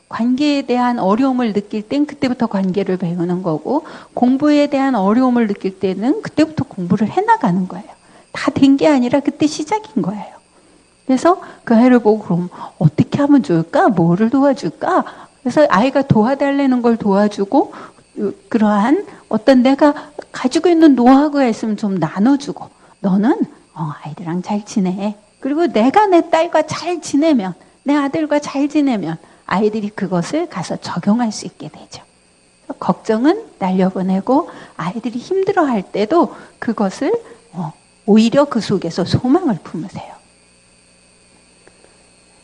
관계에 대한 어려움을 느낄 땐 그때부터 관계를 배우는 거고 공부에 대한 어려움을 느낄 때는 그때부터 공부를 해나가는 거예요. 다 된 게 아니라 그때 시작인 거예요. 그래서 그 아이를 보고 그럼 어떻게 하면 좋을까? 뭐를 도와줄까? 그래서 아이가 도와달라는 걸 도와주고 그러한 어떤 내가 가지고 있는 노하우가 있으면 좀 나눠주고 너는 아이들랑 잘 지내. 그리고 내가 내 딸과 잘 지내면 내 아들과 잘 지내면 아이들이 그것을 가서 적용할 수 있게 되죠. 걱정은 날려보내고 아이들이 힘들어할 때도 그것을 오히려 그 속에서 소망을 품으세요.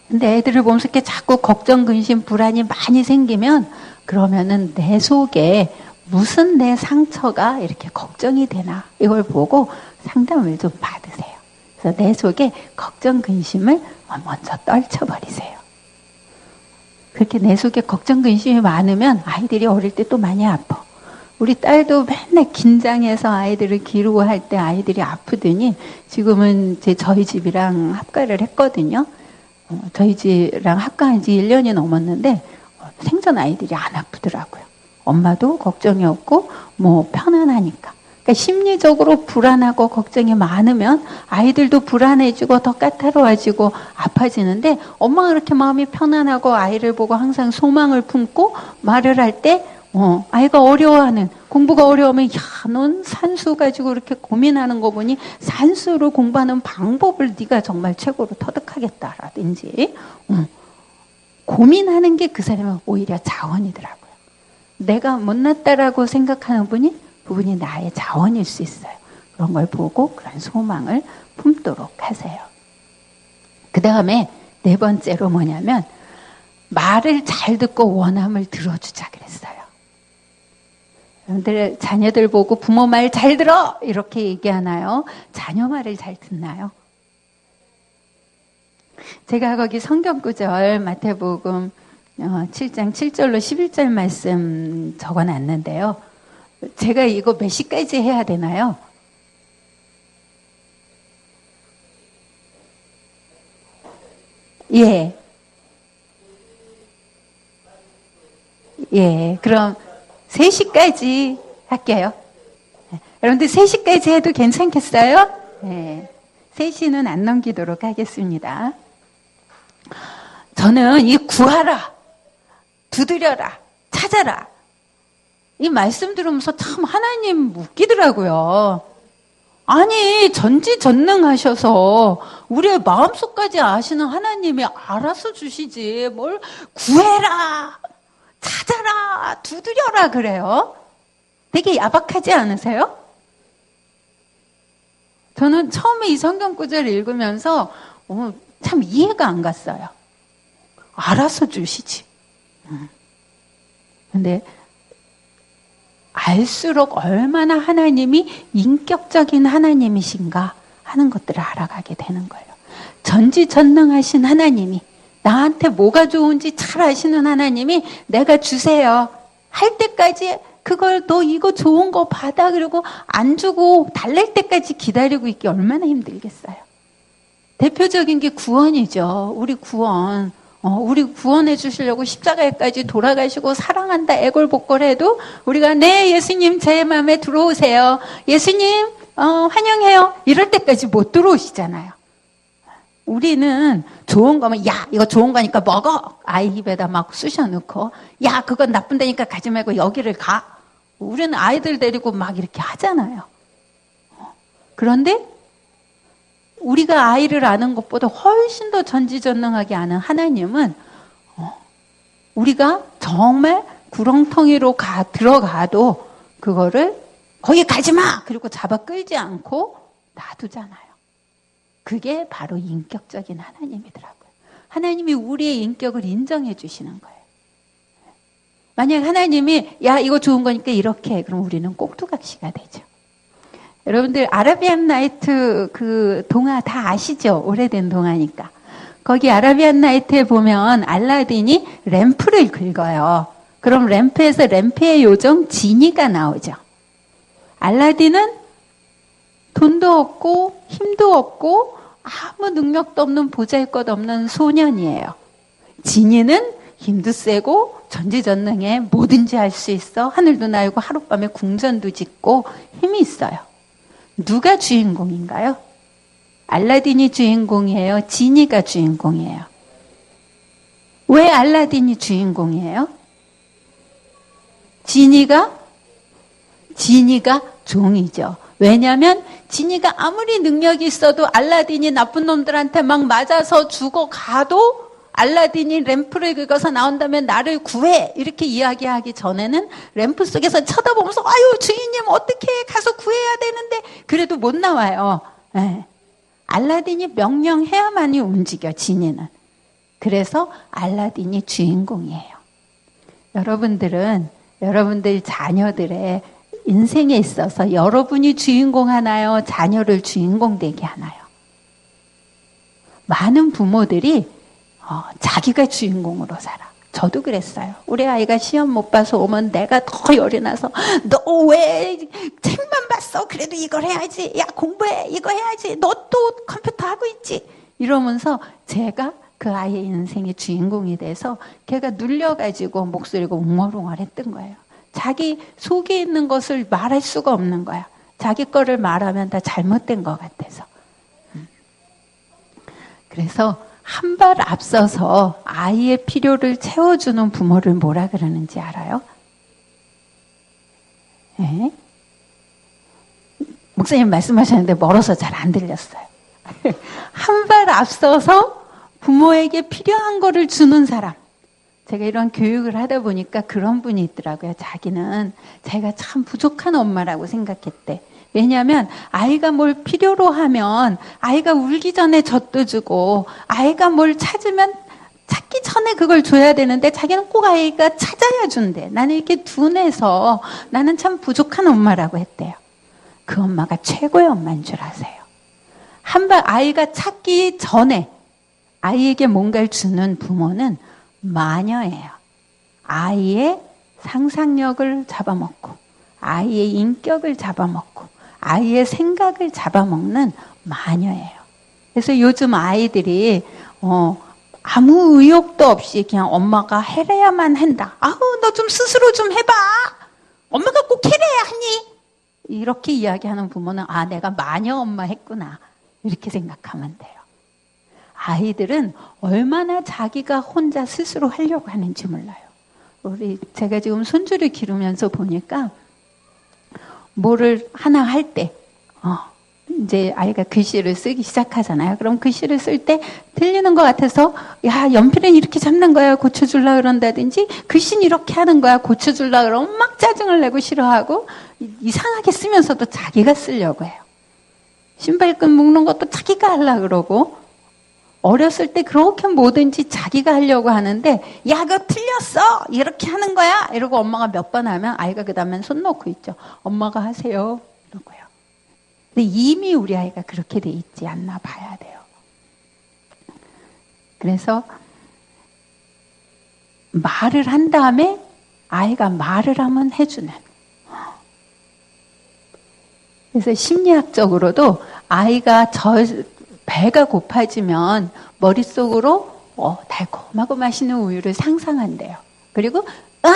근데 애들을 보면서 이렇게 자꾸 걱정, 근심, 불안이 많이 생기면 그러면은 내 속에 무슨 내 상처가 이렇게 걱정이 되나 이걸 보고 상담을 좀 받으세요. 그래서 내 속에 걱정, 근심을 먼저 떨쳐버리세요. 그렇게 내 속에 걱정, 근심이 많으면 아이들이 어릴 때 또 많이 아파. 우리 딸도 맨날 긴장해서 아이들을 기르고 할 때 아이들이 아프더니 지금은 저희 집이랑 합가를 했거든요. 저희 집이랑 합가한 지 1년이 넘었는데 생전 아이들이 안 아프더라고요. 엄마도 걱정이 없고 뭐 편안하니까. 그러니까 심리적으로 불안하고 걱정이 많으면 아이들도 불안해지고 더 까다로워지고 아파지는데 엄마가 그렇게 마음이 편안하고 아이를 보고 항상 소망을 품고 말을 할 때 아이가 어려워하는 공부가 어려우면 넌 산수 가지고 이렇게 고민하는 거 보니 산수로 공부하는 방법을 네가 정말 최고로 터득하겠다라든지 고민하는 게 그 사람은 오히려 자원이더라고요. 내가 못났다라고 생각하는 부분이 나의 자원일 수 있어요. 그런 걸 보고 그런 소망을 품도록 하세요. 그 다음에 네 번째로 뭐냐면 말을 잘 듣고 원함을 들어주자 그랬어요. 여러분들 자녀들 보고 부모 말 잘 들어 이렇게 얘기하나요? 자녀 말을 잘 듣나요? 제가 거기 성경구절 마태복음 7장 7절로 11절 말씀 적어놨는데요. 제가 이거 몇 시까지 해야 되나요? 예. 예, 그럼 3시까지 할게요. 여러분들 3시까지 해도 괜찮겠어요? 네. 3시는 안 넘기도록 하겠습니다. 저는 이 구하라, 두드려라, 찾아라. 이 말씀 들으면서 참 하나님 웃기더라고요. 아니, 전지전능하셔서 우리의 마음속까지 아시는 하나님이 알아서 주시지. 뭘 구해라, 찾아라, 두드려라 그래요. 되게 야박하지 않으세요? 저는 처음에 이 성경 구절을 읽으면서 참 이해가 안 갔어요. 알아서 주시지. 근데 알수록 얼마나 하나님이 인격적인 하나님이신가 하는 것들을 알아가게 되는 거예요. 전지전능하신 하나님이 나한테 뭐가 좋은지 잘 아시는 하나님이 내가 주세요 할 때까지 그걸 너 이거 좋은 거 받아 그리고 안 주고 달랠 때까지 기다리고 있기 얼마나 힘들겠어요. 대표적인 게 구원이죠. 우리 구원. 우리 구원해 주시려고 십자가에까지 돌아가시고 사랑한다 애걸복걸해도 우리가 네 예수님 제 마음에 들어오세요. 예수님 환영해요. 이럴 때까지 못 들어오시잖아요. 우리는 좋은 거면 야 이거 좋은 거니까 먹어. 아이 입에다 막 쑤셔 넣고 야 그건 나쁜 데니까 가지 말고 여기를 가. 우리는 아이들 데리고 막 이렇게 하잖아요. 그런데 우리가 아이를 아는 것보다 훨씬 더 전지전능하게 아는 하나님은 우리가 정말 구렁텅이로 들어가도 그거를 거기 가지 마! 그리고 잡아 끌지 않고 놔두잖아요. 그게 바로 인격적인 하나님이더라고요. 하나님이 우리의 인격을 인정해 주시는 거예요. 만약 하나님이 야 이거 좋은 거니까 이렇게 해. 그럼 우리는 꼭두각시가 되죠. 여러분들 아라비안 나이트 그 동화 다 아시죠? 오래된 동화니까. 거기 아라비안 나이트에 보면 알라딘이 램프를 긁어요. 그럼 램프에서 램프의 요정 지니가 나오죠. 알라딘은 돈도 없고 힘도 없고 아무 능력도 없는 보잘것없는 소년이에요. 지니는 힘도 세고 전지전능해 뭐든지 할 수 있어. 하늘도 날고 하룻밤에 궁전도 짓고 힘이 있어요. 누가 주인공인가요? 알라딘이 주인공이에요? 지니가 주인공이에요? 왜 알라딘이 주인공이에요? 지니가 종이죠. 왜냐하면 지니가 아무리 능력이 있어도 알라딘이 나쁜 놈들한테 막 맞아서 죽어가도 알라딘이 램프를 긁어서 나온다면 나를 구해 이렇게 이야기하기 전에는 램프 속에서 쳐다보면서 아유 주인님 어떻게 가서 구해야 되는데 그래도 못 나와요. 네. 알라딘이 명령해야만이 움직여 지니는. 그래서 알라딘이 주인공이에요. 여러분들은 여러분들 자녀들의 인생에 있어서 여러분이 주인공 하나요? 자녀를 주인공 되게 하나요? 많은 부모들이 자기가 주인공으로 살아. 저도 그랬어요. 우리 아이가 시험 못 봐서 오면 내가 더 열이 나서 너 왜 책만 봤어? 그래도 이걸 해야지. 야 공부해. 이거 해야지. 너 또 컴퓨터 하고 있지. 이러면서 제가 그 아이의 인생의 주인공이 돼서 걔가 눌려가지고 목소리가 웅얼웅얼했던 거예요. 자기 속에 있는 것을 말할 수가 없는 거야. 자기 거를 말하면 다 잘못된 것 같아서. 그래서 한 발 앞서서 아이의 필요를 채워주는 부모를 뭐라 그러는지 알아요? 네? 목사님 말씀하셨는데 멀어서 잘 안 들렸어요. 한 발 앞서서 부모에게 필요한 거를 주는 사람. 제가 이런 교육을 하다 보니까 그런 분이 있더라고요. 자기가 참 부족한 엄마라고 생각했대. 왜냐하면 아이가 뭘 필요로 하면 아이가 울기 전에 젖도 주고 아이가 뭘 찾으면 찾기 전에 그걸 줘야 되는데 자기는 꼭 아이가 찾아야 준대. 나는 이렇게 둔해서 나는 참 부족한 엄마라고 했대요. 그 엄마가 최고의 엄마인 줄 아세요. 한번 아이가 찾기 전에 아이에게 뭔가를 주는 부모는 마녀예요. 아이의 상상력을 잡아먹고 아이의 인격을 잡아먹고 아이의 생각을 잡아먹는 마녀예요. 그래서 요즘 아이들이 아무 의욕도 없이 그냥 엄마가 해래야만 한다. 아우 너 좀 스스로 좀 해봐. 엄마가 꼭 해래야 하니? 이렇게 이야기하는 부모는 아 내가 마녀 엄마 했구나. 이렇게 생각하면 돼요. 아이들은 얼마나 자기가 혼자 스스로 하려고 하는지 몰라요. 제가 지금 손주를 기르면서 보니까 뭐를 하나 할 때, 이제 아이가 글씨를 쓰기 시작하잖아요. 그럼 글씨를 쓸 때 틀리는 것 같아서, 야, 연필은 이렇게 잡는 거야. 고쳐줄라 그런다든지, 글씨는 이렇게 하는 거야. 고쳐줄라 그러면 막 짜증을 내고 싫어하고, 이상하게 쓰면서도 자기가 쓰려고 해요. 신발끈 묶는 것도 자기가 하려고 그러고, 어렸을 때 그렇게 뭐든지 자기가 하려고 하는데 야 그거 틀렸어 이렇게 하는 거야 이러고 엄마가 몇 번 하면 아이가 그 다음엔 손 놓고 있죠. 엄마가 하세요 이러고요. 근데 이미 우리 아이가 그렇게 돼 있지 않나 봐야 돼요. 그래서 말을 한 다음에 아이가 말을 하면 해주는. 그래서 심리학적으로도 아이가 배가 고파지면 머릿속으로 달콤하고 맛있는 우유를 상상한대요. 그리고 으앙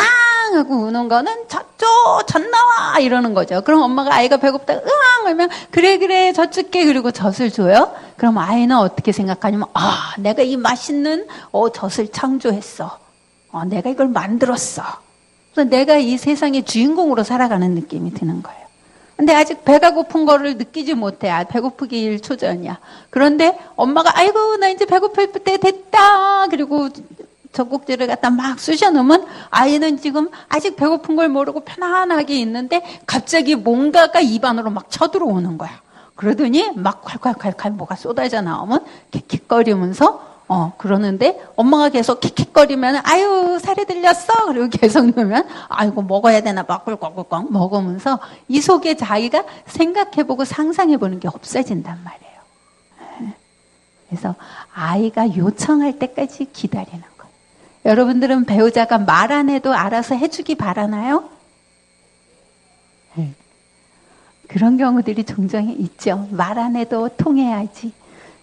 하고 우는 거는 저쪽 젖 나와 이러는 거죠. 그럼 엄마가 아이가 배고프다 으앙 하면 그래 젖 줄게 그리고 젖을 줘요. 그럼 아이는 어떻게 생각하냐면 아 내가 이 맛있는 젖을 창조했어. 내가 이걸 만들었어. 그래서 내가 이 세상의 주인공으로 살아가는 느낌이 드는 거예요. 근데 아직 배가 고픈 거를 느끼지 못해. 배고프기 1초 전이야. 그런데 엄마가 아이고 나 이제 배고플 때 됐다. 그리고 젖꼭지를 갖다 막 쑤셔 넣으면 아이는 지금 아직 배고픈 걸 모르고 편안하게 있는데 갑자기 뭔가가 입안으로 막 쳐들어오는 거야. 그러더니 막 콸콸콸콸 뭐가 쏟아져 나오면 킥킥거리면서 그러는데 엄마가 계속 킥킥거리면 아유 살이 들렸어 그리고 계속 넣으면 아이고 먹어야 되나 막 꿀꺽꿀꺽 먹으면서 이 속에 자기가 생각해보고 상상해보는 게 없어진단 말이에요. 그래서 아이가 요청할 때까지 기다리는 거예요. 여러분들은 배우자가 말 안 해도 알아서 해주기 바라나요? 그런 경우들이 종종 있죠. 말 안 해도 통해야지.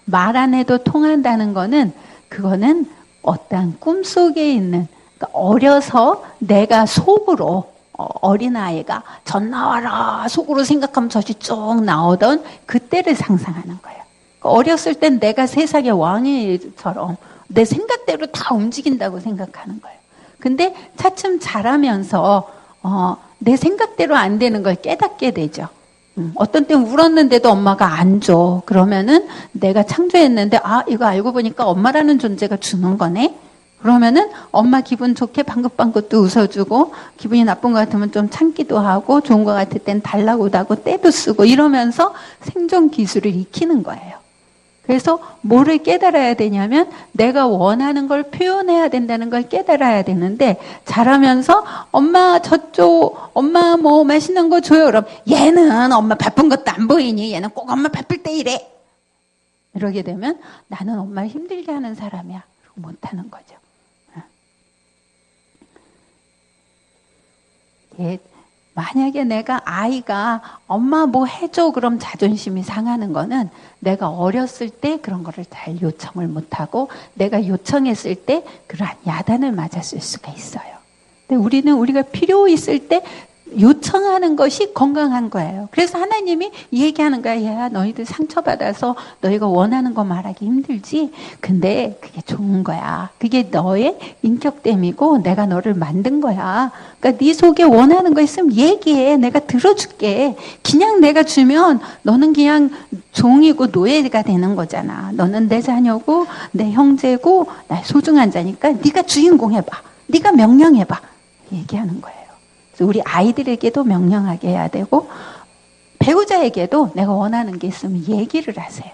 말 안 해도 통한다는 거는 그거는 어떤 꿈속에 있는 그러니까 어려서 내가 속으로 어린아이가 젖 나와라 속으로 생각하면 젖이 쭉 나오던 그때를 상상하는 거예요. 그러니까 어렸을 땐 내가 세상의 왕이처럼 내 생각대로 다 움직인다고 생각하는 거예요. 근데 차츰 자라면서 내 생각대로 안 되는 걸 깨닫게 되죠. 어떤 때는 울었는데도 엄마가 안 줘. 그러면은 내가 창조했는데 이거 알고 보니까 엄마라는 존재가 주는 거네. 그러면은 엄마 기분 좋게 방긋방긋 또 웃어주고 기분이 나쁜 것 같으면 좀 참기도 하고 좋은 것 같을 땐 달라고 하고 떼도 쓰고 이러면서 생존 기술을 익히는 거예요. 그래서 뭐를 깨달아야 되냐면 내가 원하는 걸 표현해야 된다는 걸 깨달아야 되는데 자라면서 엄마 저쪽 엄마 뭐 맛있는 거 줘요. 그럼 얘는 엄마 바쁜 것도 안 보이니 얘는 꼭 엄마 바쁠 때 이래. 이러게 되면 나는 엄마를 힘들게 하는 사람이야. 그러고 못하는 거죠. 만약에 내가 아이가 엄마 뭐 해줘 그럼 자존심이 상하는 거는 내가 어렸을 때 그런 거를 잘 요청을 못하고 내가 요청했을 때 그러한 야단을 맞았을 수가 있어요. 근데 우리는 우리가 필요 있을 때 요청하는 것이 건강한 거예요. 그래서 하나님이 얘기하는 거야. 야, 너희들 상처받아서 너희가 원하는 거 말하기 힘들지. 근데 그게 좋은 거야. 그게 너의 인격됨이고 내가 너를 만든 거야. 그러니까 네 속에 원하는 거 있으면 얘기해. 내가 들어줄게. 그냥 내가 주면 너는 그냥 종이고 노예가 되는 거잖아. 너는 내 자녀고 내 형제고 나의 소중한 자니까 네가 주인공 해봐. 네가 명령해봐. 얘기하는 거예요. 우리 아이들에게도 명령하게 해야 되고 배우자에게도 내가 원하는 게 있으면 얘기를 하세요.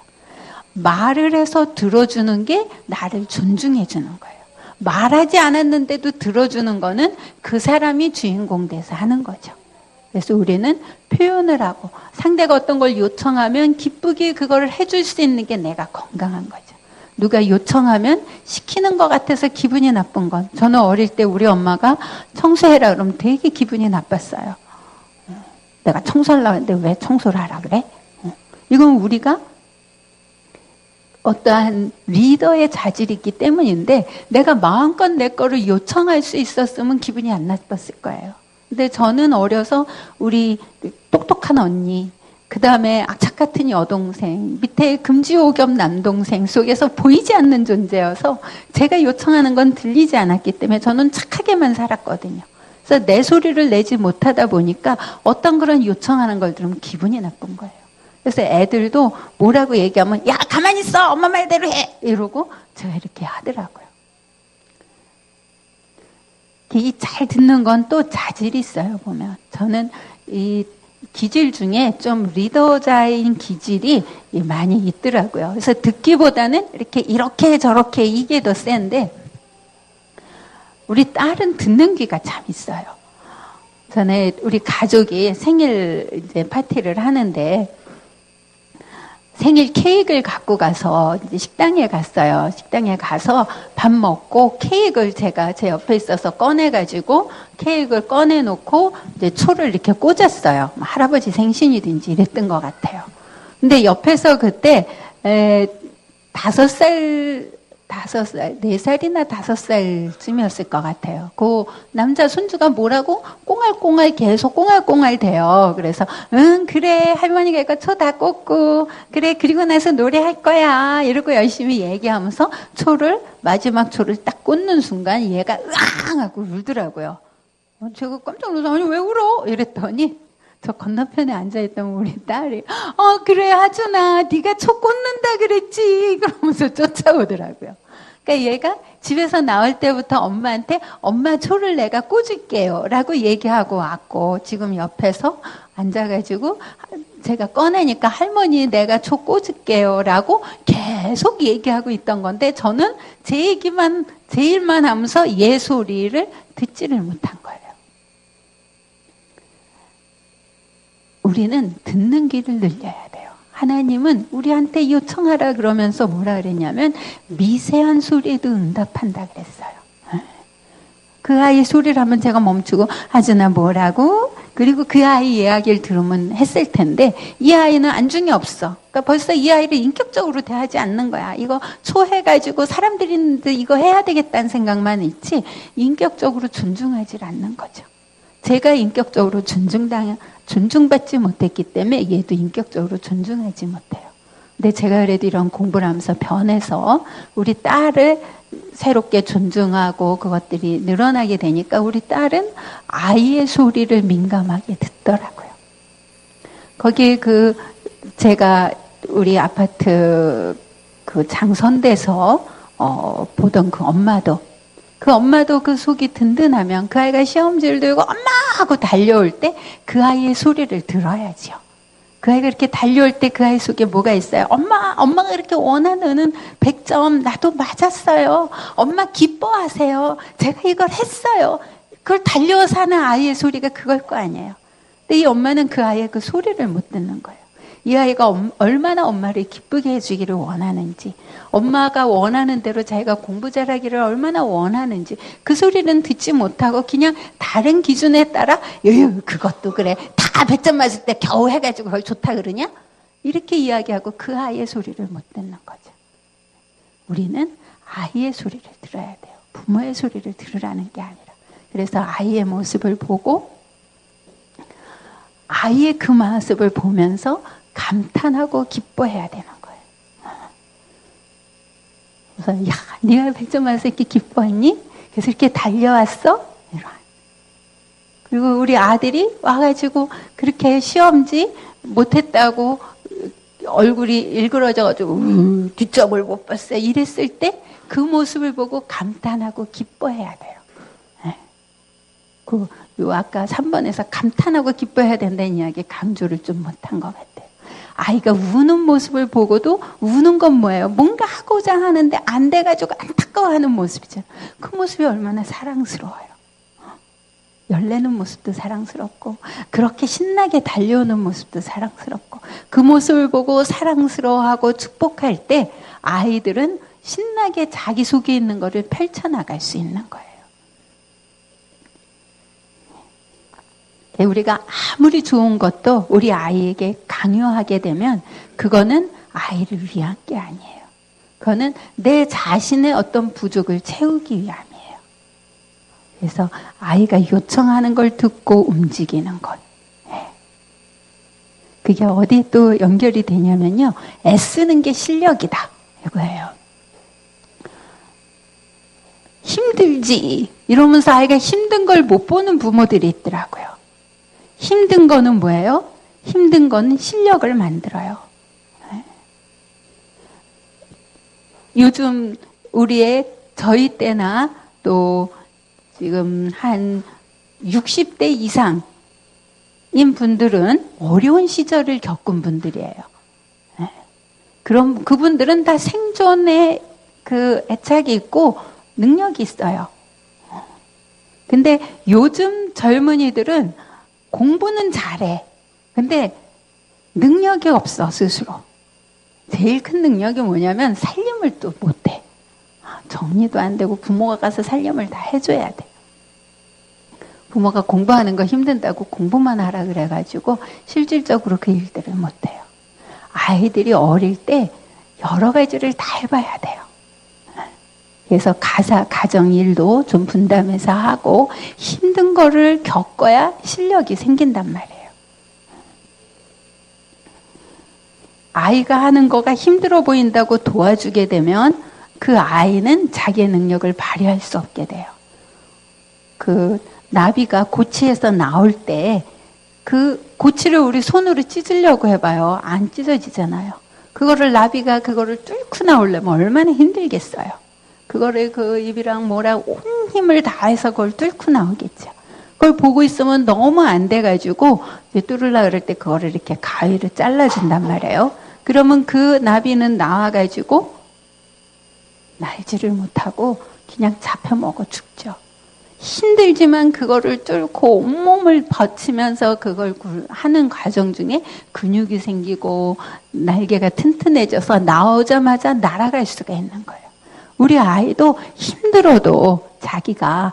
말을 해서 들어주는 게 나를 존중해 주는 거예요. 말하지 않았는데도 들어주는 거는 그 사람이 주인공 돼서 하는 거죠. 그래서 우리는 표현을 하고 상대가 어떤 걸 요청하면 기쁘게 그걸 해줄 수 있는 게 내가 건강한 거죠. 누가 요청하면 시키는 것 같아서 기분이 나쁜 건, 저는 어릴 때 우리 엄마가 청소해라 그러면 되게 기분이 나빴어요. 내가 청소하려고 했는데 왜 청소를 하라 그래? 이건 우리가 어떠한 리더의 자질이 있기 때문인데 내가 마음껏 내 거를 요청할 수 있었으면 기분이 안 나빴을 거예요. 근데 저는 어려서 우리 똑똑한 언니, 그 다음에 악착 같은 여동생, 밑에 금지오겸 남동생 속에서 보이지 않는 존재여서 제가 요청하는 건 들리지 않았기 때문에 저는 착하게만 살았거든요. 그래서 내 소리를 내지 못하다 보니까 어떤 그런 요청하는 걸 들으면 기분이 나쁜 거예요. 그래서 애들도 뭐라고 얘기하면 야 가만히 있어 엄마 말대로 해 이러고 제가 이렇게 하더라고요. 이 잘 듣는 건 또 자질이 있어요. 보면 저는 이 기질 중에 좀 리더자인 기질이 많이 있더라고요. 그래서 듣기보다는 이렇게 저렇게 이게 더 센데 우리 딸은 듣는 귀가 참 있어요. 전에 우리 가족이 생일 이제 파티를 하는데 생일 케이크를 갖고 가서 이제 식당에 갔어요. 식당에 가서 밥 먹고 케이크를 제가 제 옆에 있어서 꺼내가지고 케이크를 꺼내놓고 이제 초를 이렇게 꽂았어요. 할아버지 생신이든지 이랬던 것 같아요. 근데 옆에서 그때 4살이나 5살쯤이었을 것 같아요. 그 남자 손주가 뭐라고 꽁알꽁알 계속 꽁알꽁알 대요. 그래서 응 그래 할머니가 이거 초 다 꽂고 그래 그리고 나서 노래할 거야 이러고 열심히 얘기하면서 마지막 초를 딱 꽂는 순간 얘가 으앙 하고 울더라고요. 제가 깜짝 놀라서 아니 왜 울어? 이랬더니 저 건너편에 앉아있던 우리 딸이 그래 하준아 네가 초 꽂는다 그랬지 그러면서 쫓아오더라고요. 그러니까 얘가 집에서 나올 때부터 엄마한테 엄마 초를 내가 꽂을게요 라고 얘기하고 왔고 지금 옆에서 앉아가지고 제가 꺼내니까 할머니 내가 초 꽂을게요 라고 계속 얘기하고 있던 건데 저는 제 일만 하면서 얘 소리를 듣지를 못한 거예요. 우리는 듣는 귀를 늘려야 돼요. 하나님은 우리한테 요청하라 그러면서 뭐라 그랬냐면 미세한 소리에도 응답한다 그랬어요. 그 아이 소리를 하면 제가 멈추고 하준아 뭐라고? 그리고 그 아이 이야기를 들으면 했을 텐데 이 아이는 안중이 없어. 그러니까 벌써 이 아이를 인격적으로 대하지 않는 거야. 이거 초해가지고 사람들이 있는데 이거 해야 되겠다는 생각만 있지 인격적으로 존중하지 않는 거죠. 제가 인격적으로 존중받지 못했기 때문에 얘도 인격적으로 존중하지 못해요. 근데 제가 그래도 이런 공부를 하면서 변해서 우리 딸을 새롭게 존중하고 그것들이 늘어나게 되니까 우리 딸은 아이의 소리를 민감하게 듣더라고요. 거기 제가 우리 아파트 장선대서 보던 그 엄마도 그 속이 든든하면 그 아이가 시험지를 들고 엄마 하고 달려올 때 그 아이의 소리를 들어야죠. 그 아이가 이렇게 달려올 때 그 아이 속에 뭐가 있어요? 엄마가 이렇게 원하는 100점 나도 맞았어요. 엄마 기뻐하세요. 제가 이걸 했어요. 그걸 달려와서 하는 아이의 소리가 그걸 거 아니에요. 근데 이 엄마는 그 아이의 그 소리를 못 듣는 거예요. 이 아이가 얼마나 엄마를 기쁘게 해주기를 원하는지, 엄마가 원하는 대로 자기가 공부 잘하기를 얼마나 원하는지 그 소리는 듣지 못하고 그냥 다른 기준에 따라 그것도 그래 다 100점 맞을 때 겨우 해가지고 그걸 좋다 그러냐? 이렇게 이야기하고 그 아이의 소리를 못 듣는 거죠. 우리는 아이의 소리를 들어야 돼요. 부모의 소리를 들으라는 게 아니라. 그래서 아이의 모습을 보고 아이의 그 모습을 보면서 감탄하고 기뻐해야 되는 거예요. 그래서 네가 100점 맞아서 이렇게 기뻐했니? 그래서 이렇게 달려왔어? 그리고 우리 아들이 와가지고 그렇게 시험지 못했다고 얼굴이 일그러져가지고 뒷점을 못 봤어요. 이랬을 때 그 모습을 보고 감탄하고 기뻐해야 돼요. 요 아까 3번에서 감탄하고 기뻐해야 된다는 이야기 강조를 좀 못한 것 같아요. 아이가 우는 모습을 보고도 우는 건 뭐예요? 뭔가 하고자 하는데 안 돼가지고 안타까워하는 모습이죠. 그 모습이 얼마나 사랑스러워요. 열내는 모습도 사랑스럽고 그렇게 신나게 달려오는 모습도 사랑스럽고 그 모습을 보고 사랑스러워하고 축복할 때 아이들은 신나게 자기 속에 있는 것을 펼쳐나갈 수 있는 거예요. 우리가 아무리 좋은 것도 우리 아이에게 강요하게 되면 그거는 아이를 위한 게 아니에요. 그거는 내 자신의 어떤 부족을 채우기 위함이에요. 그래서 아이가 요청하는 걸 듣고 움직이는 것. 그게 어디 또 연결이 되냐면요. 애쓰는 게 실력이다. 이거예요. 힘들지. 이러면서 아이가 힘든 걸 못 보는 부모들이 있더라고요. 힘든 거는 뭐예요? 힘든 거는 실력을 만들어요. 요즘 저희 때나 또 지금 한 60대 이상인 분들은 어려운 시절을 겪은 분들이에요. 그럼 그분들은 다 생존에 그 애착이 있고 능력이 있어요. 근데 요즘 젊은이들은 공부는 잘해. 근데 능력이 없어, 스스로. 제일 큰 능력이 뭐냐면 살림을 또 못해. 정리도 안 되고 부모가 가서 살림을 다 해줘야 돼. 부모가 공부하는 거 힘든다고 공부만 하라 그래가지고 실질적으로 그 일들을 못해요. 아이들이 어릴 때 여러 가지를 다 해봐야 돼요. 그래서 가정 일도 좀 분담해서 하고 힘든 거를 겪어야 실력이 생긴단 말이에요. 아이가 하는 거가 힘들어 보인다고 도와주게 되면 그 아이는 자기의 능력을 발휘할 수 없게 돼요. 그 나비가 고치에서 나올 때 그 고치를 우리 손으로 찢으려고 해봐요. 안 찢어지잖아요. 나비가 그거를 뚫고 나오려면 얼마나 힘들겠어요. 그거를 그 입이랑 뭐랑 온 힘을 다해서 그걸 뚫고 나오겠죠. 그걸 보고 있으면 너무 안 돼가지고 뚫으려고 그럴 때 그거를 이렇게 가위로 잘라준단 말이에요. 그러면 그 나비는 나와가지고 날지를 못하고 그냥 잡혀먹어 죽죠. 힘들지만 그거를 뚫고 온몸을 버티면서 그걸 하는 과정 중에 근육이 생기고 날개가 튼튼해져서 나오자마자 날아갈 수가 있는 거예요. 우리 아이도 힘들어도 자기가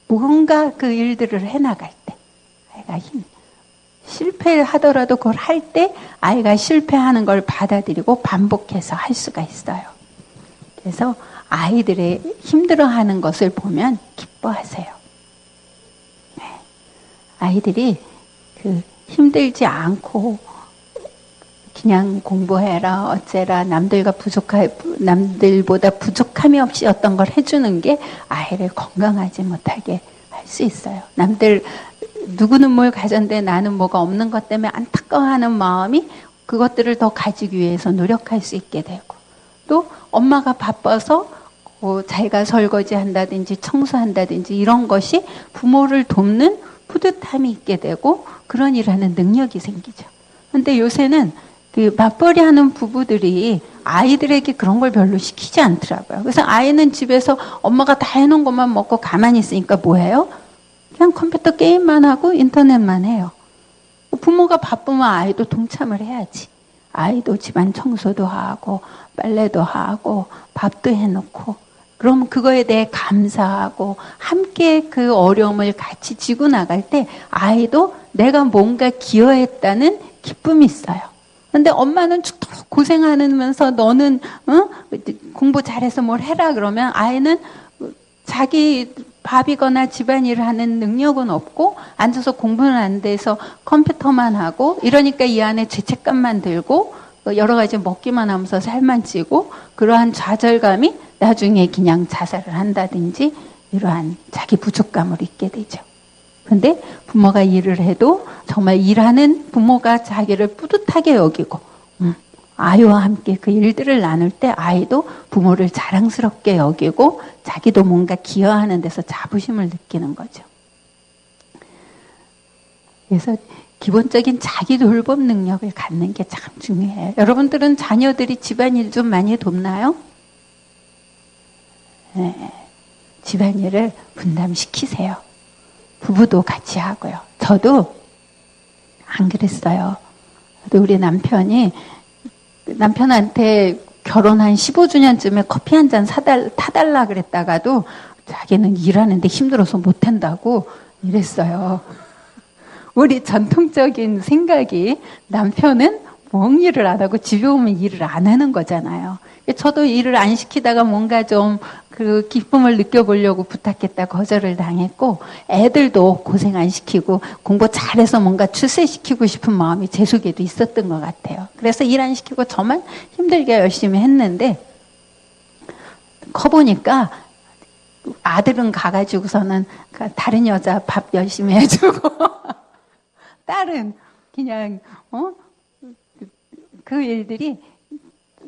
뭔가 그 일들을 해나갈 때 아이가 실패하더라도 그걸 할 때 아이가 실패하는 걸 받아들이고 반복해서 할 수가 있어요. 그래서 아이들의 힘들어하는 것을 보면 기뻐하세요. 네. 아이들이 힘들지 않고 그냥 공부해라 어째라 남들보다 부족함이 없이 어떤 걸 해주는 게 아이를 건강하지 못하게 할 수 있어요. 누구는 뭘 가졌는데 나는 뭐가 없는 것 때문에 안타까워하는 마음이 그것들을 더 가지기 위해서 노력할 수 있게 되고, 또 엄마가 바빠서 자기가 설거지 한다든지 청소한다든지 이런 것이 부모를 돕는 뿌듯함이 있게 되고 그런 일하는 능력이 생기죠. 근데 요새는 맞벌이 하는 부부들이 아이들에게 그런 걸 별로 시키지 않더라고요. 그래서 아이는 집에서 엄마가 다 해놓은 것만 먹고 가만히 있으니까 뭐해요? 그냥 컴퓨터 게임만 하고 인터넷만 해요. 부모가 바쁘면 아이도 동참을 해야지. 아이도 집안 청소도 하고 빨래도 하고 밥도 해놓고, 그럼 그거에 대해 감사하고 함께 그 어려움을 같이 지고 나갈 때 아이도 내가 뭔가 기여했다는 기쁨이 있어요. 근데 엄마는 죽도록 고생하면서 너는 공부 잘해서 뭘 해라 그러면 아이는 자기 밥이거나 집안일을 하는 능력은 없고 앉아서 공부는 안 돼서 컴퓨터만 하고 이러니까 이 안에 죄책감만 들고 여러 가지 먹기만 하면서 살만 찌고 그러한 좌절감이 나중에 그냥 자살을 한다든지 이러한 자기 부족감을 잊게 되죠. 근데 부모가 일을 해도 정말 일하는 부모가 자기를 뿌듯하게 여기고 아이와 함께 그 일들을 나눌 때 아이도 부모를 자랑스럽게 여기고 자기도 뭔가 기여하는 데서 자부심을 느끼는 거죠. 그래서 기본적인 자기 돌봄 능력을 갖는 게 참 중요해요. 여러분들은 자녀들이 집안일 좀 많이 돕나요? 네. 집안일을 분담시키세요. 부부도 같이 하고요. 저도 안 그랬어요. 우리 남편한테 결혼한 15주년쯤에 커피 한 잔 타달라 그랬다가도 자기는 일하는데 힘들어서 못한다고 이랬어요. 우리 전통적인 생각이 남편은 뭔 일을 안 하고 집에 오면 일을 안 하는 거잖아요. 저도 일을 안 시키다가 뭔가 좀 그 기쁨을 느껴보려고 부탁했다 거절을 당했고, 애들도 고생 안 시키고 공부 잘해서 뭔가 출세시키고 싶은 마음이 제 속에도 있었던 것 같아요. 그래서 일 안 시키고 저만 힘들게 열심히 했는데, 커보니까 아들은 가가지고서는 다른 여자 밥 열심히 해주고 딸은 그냥 그 일들이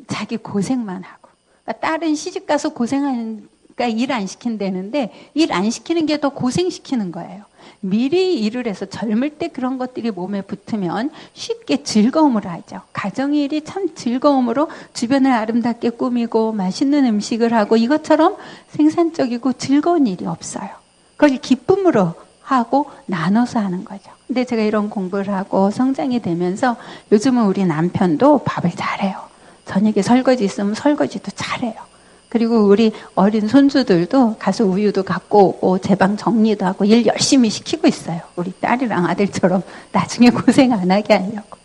자기 고생만 하고, 그러니까 딸은 시집가서 고생하니까 일 안 시킨다는데 일 안 시키는 게 더 고생시키는 거예요. 미리 일을 해서 젊을 때 그런 것들이 몸에 붙으면 쉽게 즐거움을 하죠. 가정일이 참 즐거움으로 주변을 아름답게 꾸미고 맛있는 음식을 하고 이것처럼 생산적이고 즐거운 일이 없어요. 그걸 기쁨으로 하고 나눠서 하는 거죠. 근데 제가 이런 공부를 하고 성장이 되면서 요즘은 우리 남편도 밥을 잘해요. 저녁에 설거지 있으면 설거지도 잘해요. 그리고 우리 어린 손주들도 가서 우유도 갖고 오고 제 방 정리도 하고 일 열심히 시키고 있어요. 우리 딸이랑 아들처럼 나중에 고생 안 하게 하려고.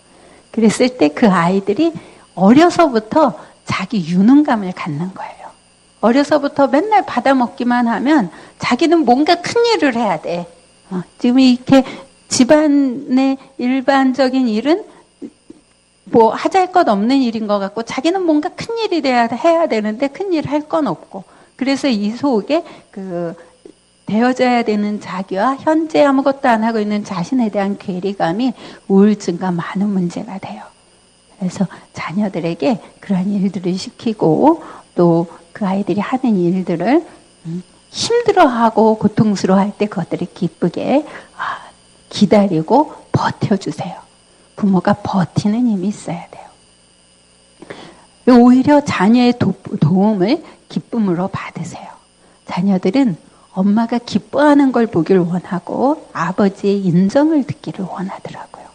그랬을 때 그 아이들이 어려서부터 자기 유능감을 갖는 거예요. 어려서부터 맨날 받아먹기만 하면 자기는 뭔가 큰 일을 해야 돼. 지금 이렇게 집안의 일반적인 일은 뭐 하잘 것 없는 일인 것 같고 자기는 뭔가 큰 일이 해야 되는데 큰 일 할 건 없고, 그래서 이 속에 되어져야 되는 자기와 현재 아무것도 안 하고 있는 자신에 대한 괴리감이 우울증과 많은 문제가 돼요. 그래서 자녀들에게 그러한 일들을 시키고 또 그 아이들이 하는 일들을 힘들어하고 고통스러워할 때 그것들을 기쁘게 기다리고 버텨주세요. 부모가 버티는 힘이 있어야 돼요. 오히려 자녀의 도움을 기쁨으로 받으세요. 자녀들은 엄마가 기뻐하는 걸 보길 원하고 아버지의 인정을 듣기를 원하더라고요.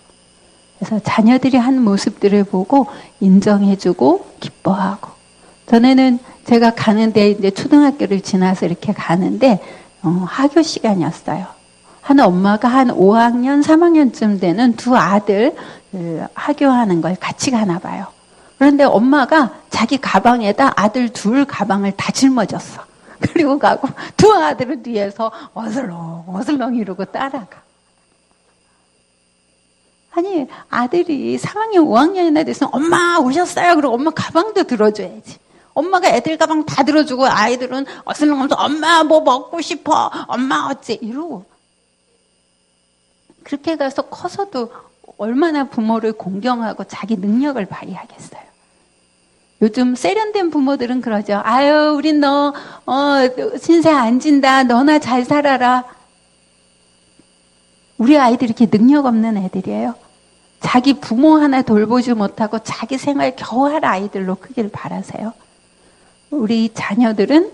그래서 자녀들이 한 모습들을 보고 인정해주고 기뻐하고, 전에는 제가 가는데 이제 초등학교를 지나서 이렇게 가는데 하교 시간이었어요. 한 엄마가 한 5학년, 3학년쯤 되는 두 아들 하교하는 걸 같이 가나 봐요. 그런데 엄마가 자기 가방에다 아들 둘 가방을 다 짊어졌어. 그리고 가고 두 아들은 뒤에서 어슬렁 이러고 따라가. 아니, 아들이 3학년, 5학년이나 됐으면 엄마 오셨어요? 그리고 엄마 가방도 들어줘야지. 엄마가 애들 가방 다 들어주고 아이들은 어슬렁하면서 엄마 뭐 먹고 싶어, 엄마 어째 이러고. 그렇게 가서 커서도 얼마나 부모를 공경하고 자기 능력을 발휘하겠어요. 요즘 세련된 부모들은 그러죠. 아유, 우린 너 신세 안 진다. 너나 잘 살아라. 우리 아이들이 이렇게 능력 없는 애들이에요. 자기 부모 하나 돌보지 못하고 자기 생활 겨우 할 아이들로 크기를 바라세요. 우리 자녀들은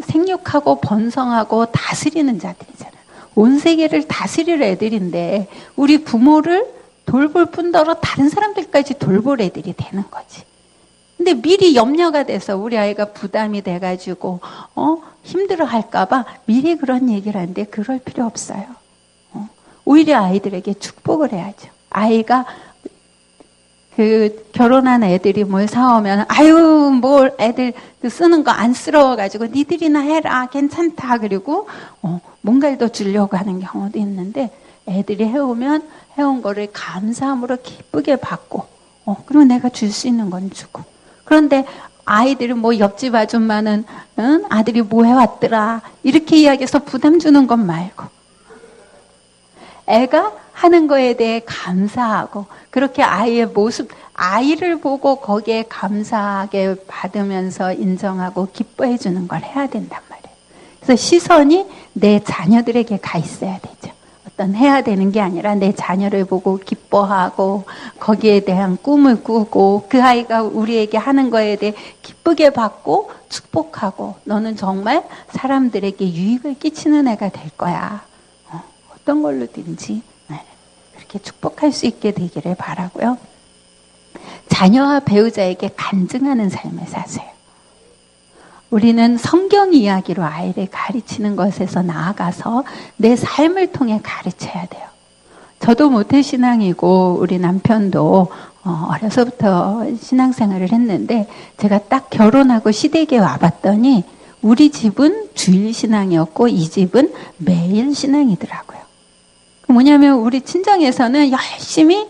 생육하고 번성하고 다스리는 자들이잖아요. 온 세계를 다스릴 애들인데 우리 부모를 돌볼 뿐더러 다른 사람들까지 돌볼 애들이 되는 거지. 근데 미리 염려가 돼서 우리 아이가 부담이 돼가지고 힘들어 할까봐 미리 그런 얘기를 하는데 그럴 필요 없어요. 오히려 아이들에게 축복을 해야죠. 아이가 결혼한 애들이 뭘 사오면 아유 뭘 애들 쓰는 거 안쓰러워가지고 니들이나 해라 괜찮다 그리고 뭔가를 더 주려고 하는 경우도 있는데, 애들이 해온 거를 감사함으로 기쁘게 받고 그리고 내가 줄 수 있는 건 주고. 그런데 아이들은 뭐 옆집 아줌마는 아들이 뭐 해왔더라 이렇게 이야기해서 부담 주는 것 말고 애가 하는 거에 대해 감사하고 그렇게 아이의 모습, 아이를 보고 거기에 감사하게 받으면서 인정하고 기뻐해 주는 걸 해야 된단 말이에요. 그래서 시선이 내 자녀들에게 가 있어야 되죠. 어떤 해야 되는 게 아니라 내 자녀를 보고 기뻐하고 거기에 대한 꿈을 꾸고 그 아이가 우리에게 하는 거에 대해 기쁘게 받고 축복하고 너는 정말 사람들에게 유익을 끼치는 애가 될 거야. 어떤 걸로든지 그렇게 축복할 수 있게 되기를 바라고요. 자녀와 배우자에게 간증하는 삶을 사세요. 우리는 성경 이야기로 아이를 가르치는 것에서 나아가서 내 삶을 통해 가르쳐야 돼요. 저도 모태신앙이고 우리 남편도 어려서부터 신앙생활을 했는데 제가 딱 결혼하고 시댁에 와봤더니 우리 집은 주일신앙이었고 이 집은 매일신앙이더라고요. 뭐냐면 우리 친정에서는 열심히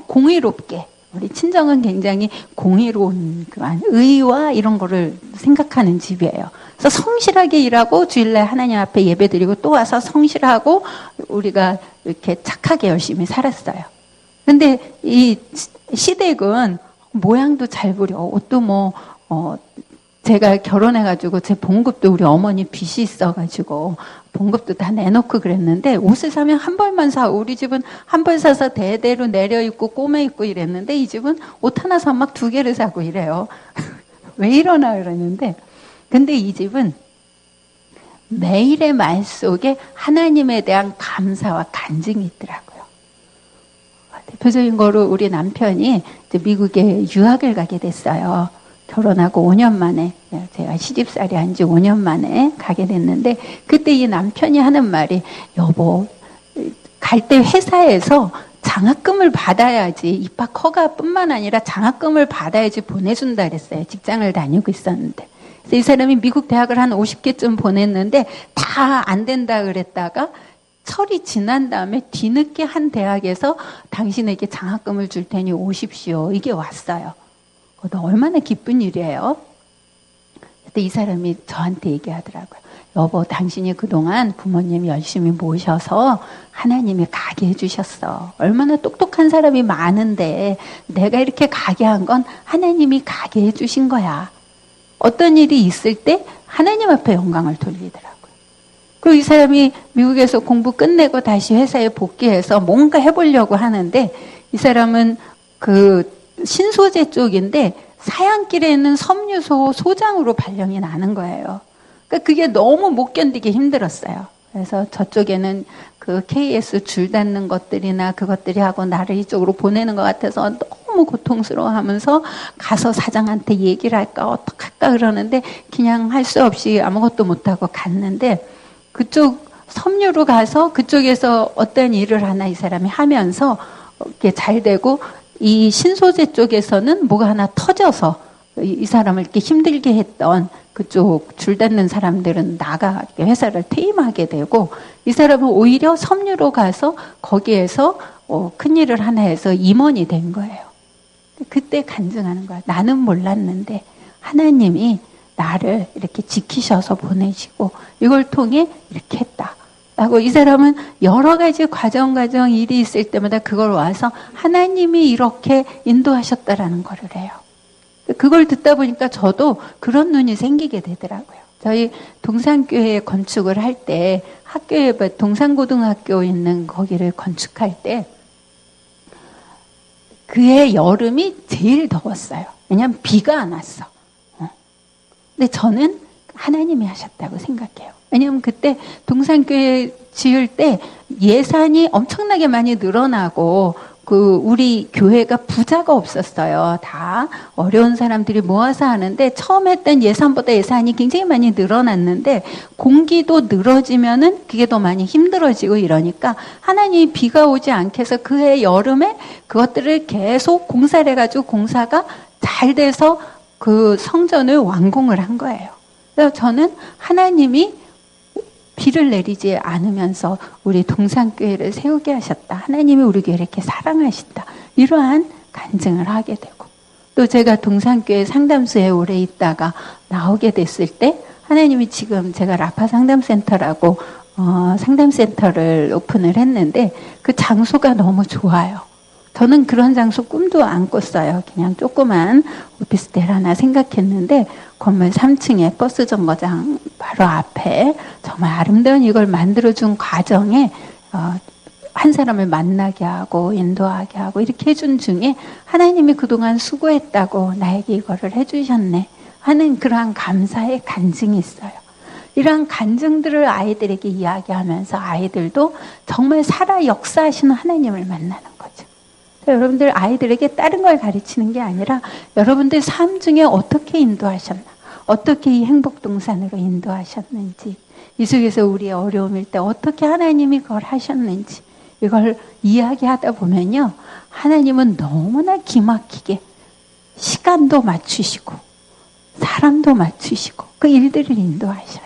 공의롭게 우리 친정은 굉장히 공의로운 그런 의와 이런 거를 생각하는 집이에요. 그래서 성실하게 일하고 주일날 하나님 앞에 예배드리고 또 와서 성실하고 우리가 이렇게 착하게 열심히 살았어요. 근데 이 시댁은 모양도 잘 부려. 옷도 제가 결혼해가지고 제 봉급도 우리 어머니 빚이 있어가지고 봉급도 다 내놓고 그랬는데 옷을 사면 한 벌만 사고 우리 집은 한 벌 사서 대대로 내려 입고 꼬매 입고 이랬는데 이 집은 옷 하나 사면 막 두 개를 사고 이래요. 왜 이러나 그러는데 근데 이 집은 매일의 말 속에 하나님에 대한 감사와 간증이 있더라고요. 대표적인 거로 우리 남편이 이제 미국에 유학을 가게 됐어요. 결혼하고 5년 만에 제가 시집살이 한 지 5년 만에 가게 됐는데 그때 이 남편이 하는 말이 여보 갈 때 회사에서 장학금을 받아야지 입학 허가뿐만 아니라 장학금을 받아야지 보내준다 그랬어요. 직장을 다니고 있었는데 그래서 이 사람이 미국 대학을 한 50개쯤 보냈는데 다 안 된다 그랬다가 철이 지난 다음에 뒤늦게 한 대학에서 당신에게 장학금을 줄 테니 오십시오. 이게 왔어요. 얼마나 기쁜 일이에요. 그때 이 사람이 저한테 얘기하더라고요. 여보, 당신이 그동안 부모님 열심히 모셔서 하나님이 가게 해주셨어. 얼마나 똑똑한 사람이 많은데 내가 이렇게 가게 한 건 하나님이 가게 해주신 거야. 어떤 일이 있을 때 하나님 앞에 영광을 돌리더라고요. 그리고 이 사람이 미국에서 공부 끝내고 다시 회사에 복귀해서 뭔가 해보려고 하는데 이 사람은 신소재 쪽인데 사양길에 있는 섬유소 소장으로 발령이 나는 거예요. 그러니까 그게 너무 못 견디기 힘들었어요. 그래서 저쪽에는 그 KS 줄 닫는 것들이나 그것들이 하고 나를 이쪽으로 보내는 것 같아서 너무 고통스러워하면서 가서 사장한테 얘기를 할까 어떡할까 그러는데 그냥 할 수 없이 아무것도 못하고 갔는데 그쪽 섬유로 가서 그쪽에서 어떤 일을 하나 이 사람이 하면서 이렇게 잘 되고 이 신소재 쪽에서는 뭐가 하나 터져서 이 사람을 이렇게 힘들게 했던 그쪽 줄 닫는 사람들은 회사를 퇴임하게 되고 이 사람은 오히려 섬유로 가서 거기에서 큰일을 하나 해서 임원이 된 거예요. 그때 간증하는 거야. 나는 몰랐는데 하나님이 나를 이렇게 지키셔서 보내시고 이걸 통해 이렇게 했다. 라고 이 사람은 여러 가지 과정 일이 있을 때마다 그걸 와서 하나님이 이렇게 인도하셨다라는 거를 해요. 그걸 듣다 보니까 저도 그런 눈이 생기게 되더라고요. 저희 동산교회 건축을 할 때 학교에 동산고등학교 있는 거기를 건축할 때 그해 여름이 제일 더웠어요. 왜냐하면 비가 안 왔어. 근데 저는 하나님이 하셨다고 생각해요. 왜냐하면 그때 동산교회 지을 때 예산이 엄청나게 많이 늘어나고 우리 교회가 부자가 없었어요. 다 어려운 사람들이 모아서 하는데 처음 했던 예산보다 예산이 굉장히 많이 늘어났는데 공기도 늘어지면은 그게 더 많이 힘들어지고 이러니까 하나님이 비가 오지 않게 해서 그해 여름에 그것들을 계속 공사를 해가지고 공사가 잘 돼서 그 성전을 완공을 한 거예요. 그래서 저는 하나님이 비를 내리지 않으면서 우리 동산교회를 세우게 하셨다. 하나님이 우리 교회를 이렇게 사랑하신다. 이러한 간증을 하게 되고 또 제가 동산교회 상담소에 오래 있다가 나오게 됐을 때 하나님이 지금 제가 라파 상담센터라고 상담센터를 오픈을 했는데 그 장소가 너무 좋아요. 저는 그런 장소 꿈도 안 꿨어요. 그냥 조그만 오피스텔 하나 생각했는데 건물 3층에 버스 정거장 바로 앞에 정말 아름다운 이걸 만들어준 과정에 한 사람을 만나게 하고 인도하게 하고 이렇게 해준 중에 하나님이 그동안 수고했다고 나에게 이거를 해주셨네 하는 그러한 감사의 간증이 있어요. 이러한 간증들을 아이들에게 이야기하면서 아이들도 정말 살아 역사하시는 하나님을 만나는 거죠. 여러분들 아이들에게 다른 걸 가르치는 게 아니라 여러분들 삶 중에 어떻게 인도하셨나, 어떻게 이 행복동산으로 인도하셨는지, 이 속에서 우리의 어려움일 때 어떻게 하나님이 그걸 하셨는지 이걸 이야기하다 보면요, 하나님은 너무나 기막히게 시간도 맞추시고 사람도 맞추시고 그 일들을 인도하셔요.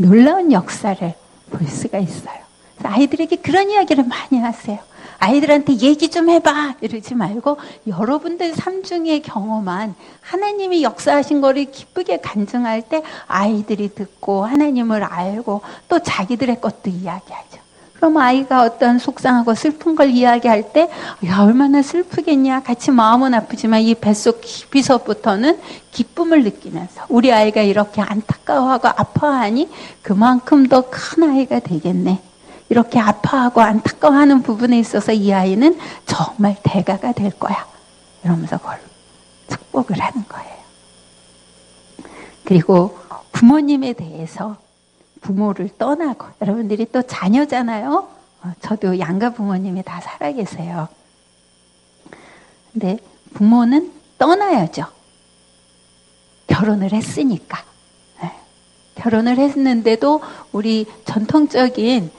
놀라운 역사를 볼 수가 있어요. 아이들에게 그런 이야기를 많이 하세요. 아이들한테 얘기 좀 해봐 이러지 말고 여러분들 삶 중에 경험한 하나님이 역사하신 거를 기쁘게 간증할 때 아이들이 듣고 하나님을 알고 또 자기들의 것도 이야기하죠. 그럼 아이가 어떤 속상하고 슬픈 걸 이야기할 때, 야, 얼마나 슬프겠냐. 같이 마음은 아프지만 이 뱃속 깊이서부터는 기쁨을 느끼면서 우리 아이가 이렇게 안타까워하고 아파하니 그만큼 더 큰 아이가 되겠네. 이렇게 아파하고 안타까워하는 부분에 있어서 이 아이는 정말 대가가 될 거야. 이러면서 그걸 축복을 하는 거예요. 그리고 부모님에 대해서 부모를 떠나고, 여러분들이 또 자녀잖아요. 저도 양가 부모님이 다 살아계세요. 근데 부모는 떠나야죠. 결혼을 했으니까. 결혼을 했는데도 우리 전통적인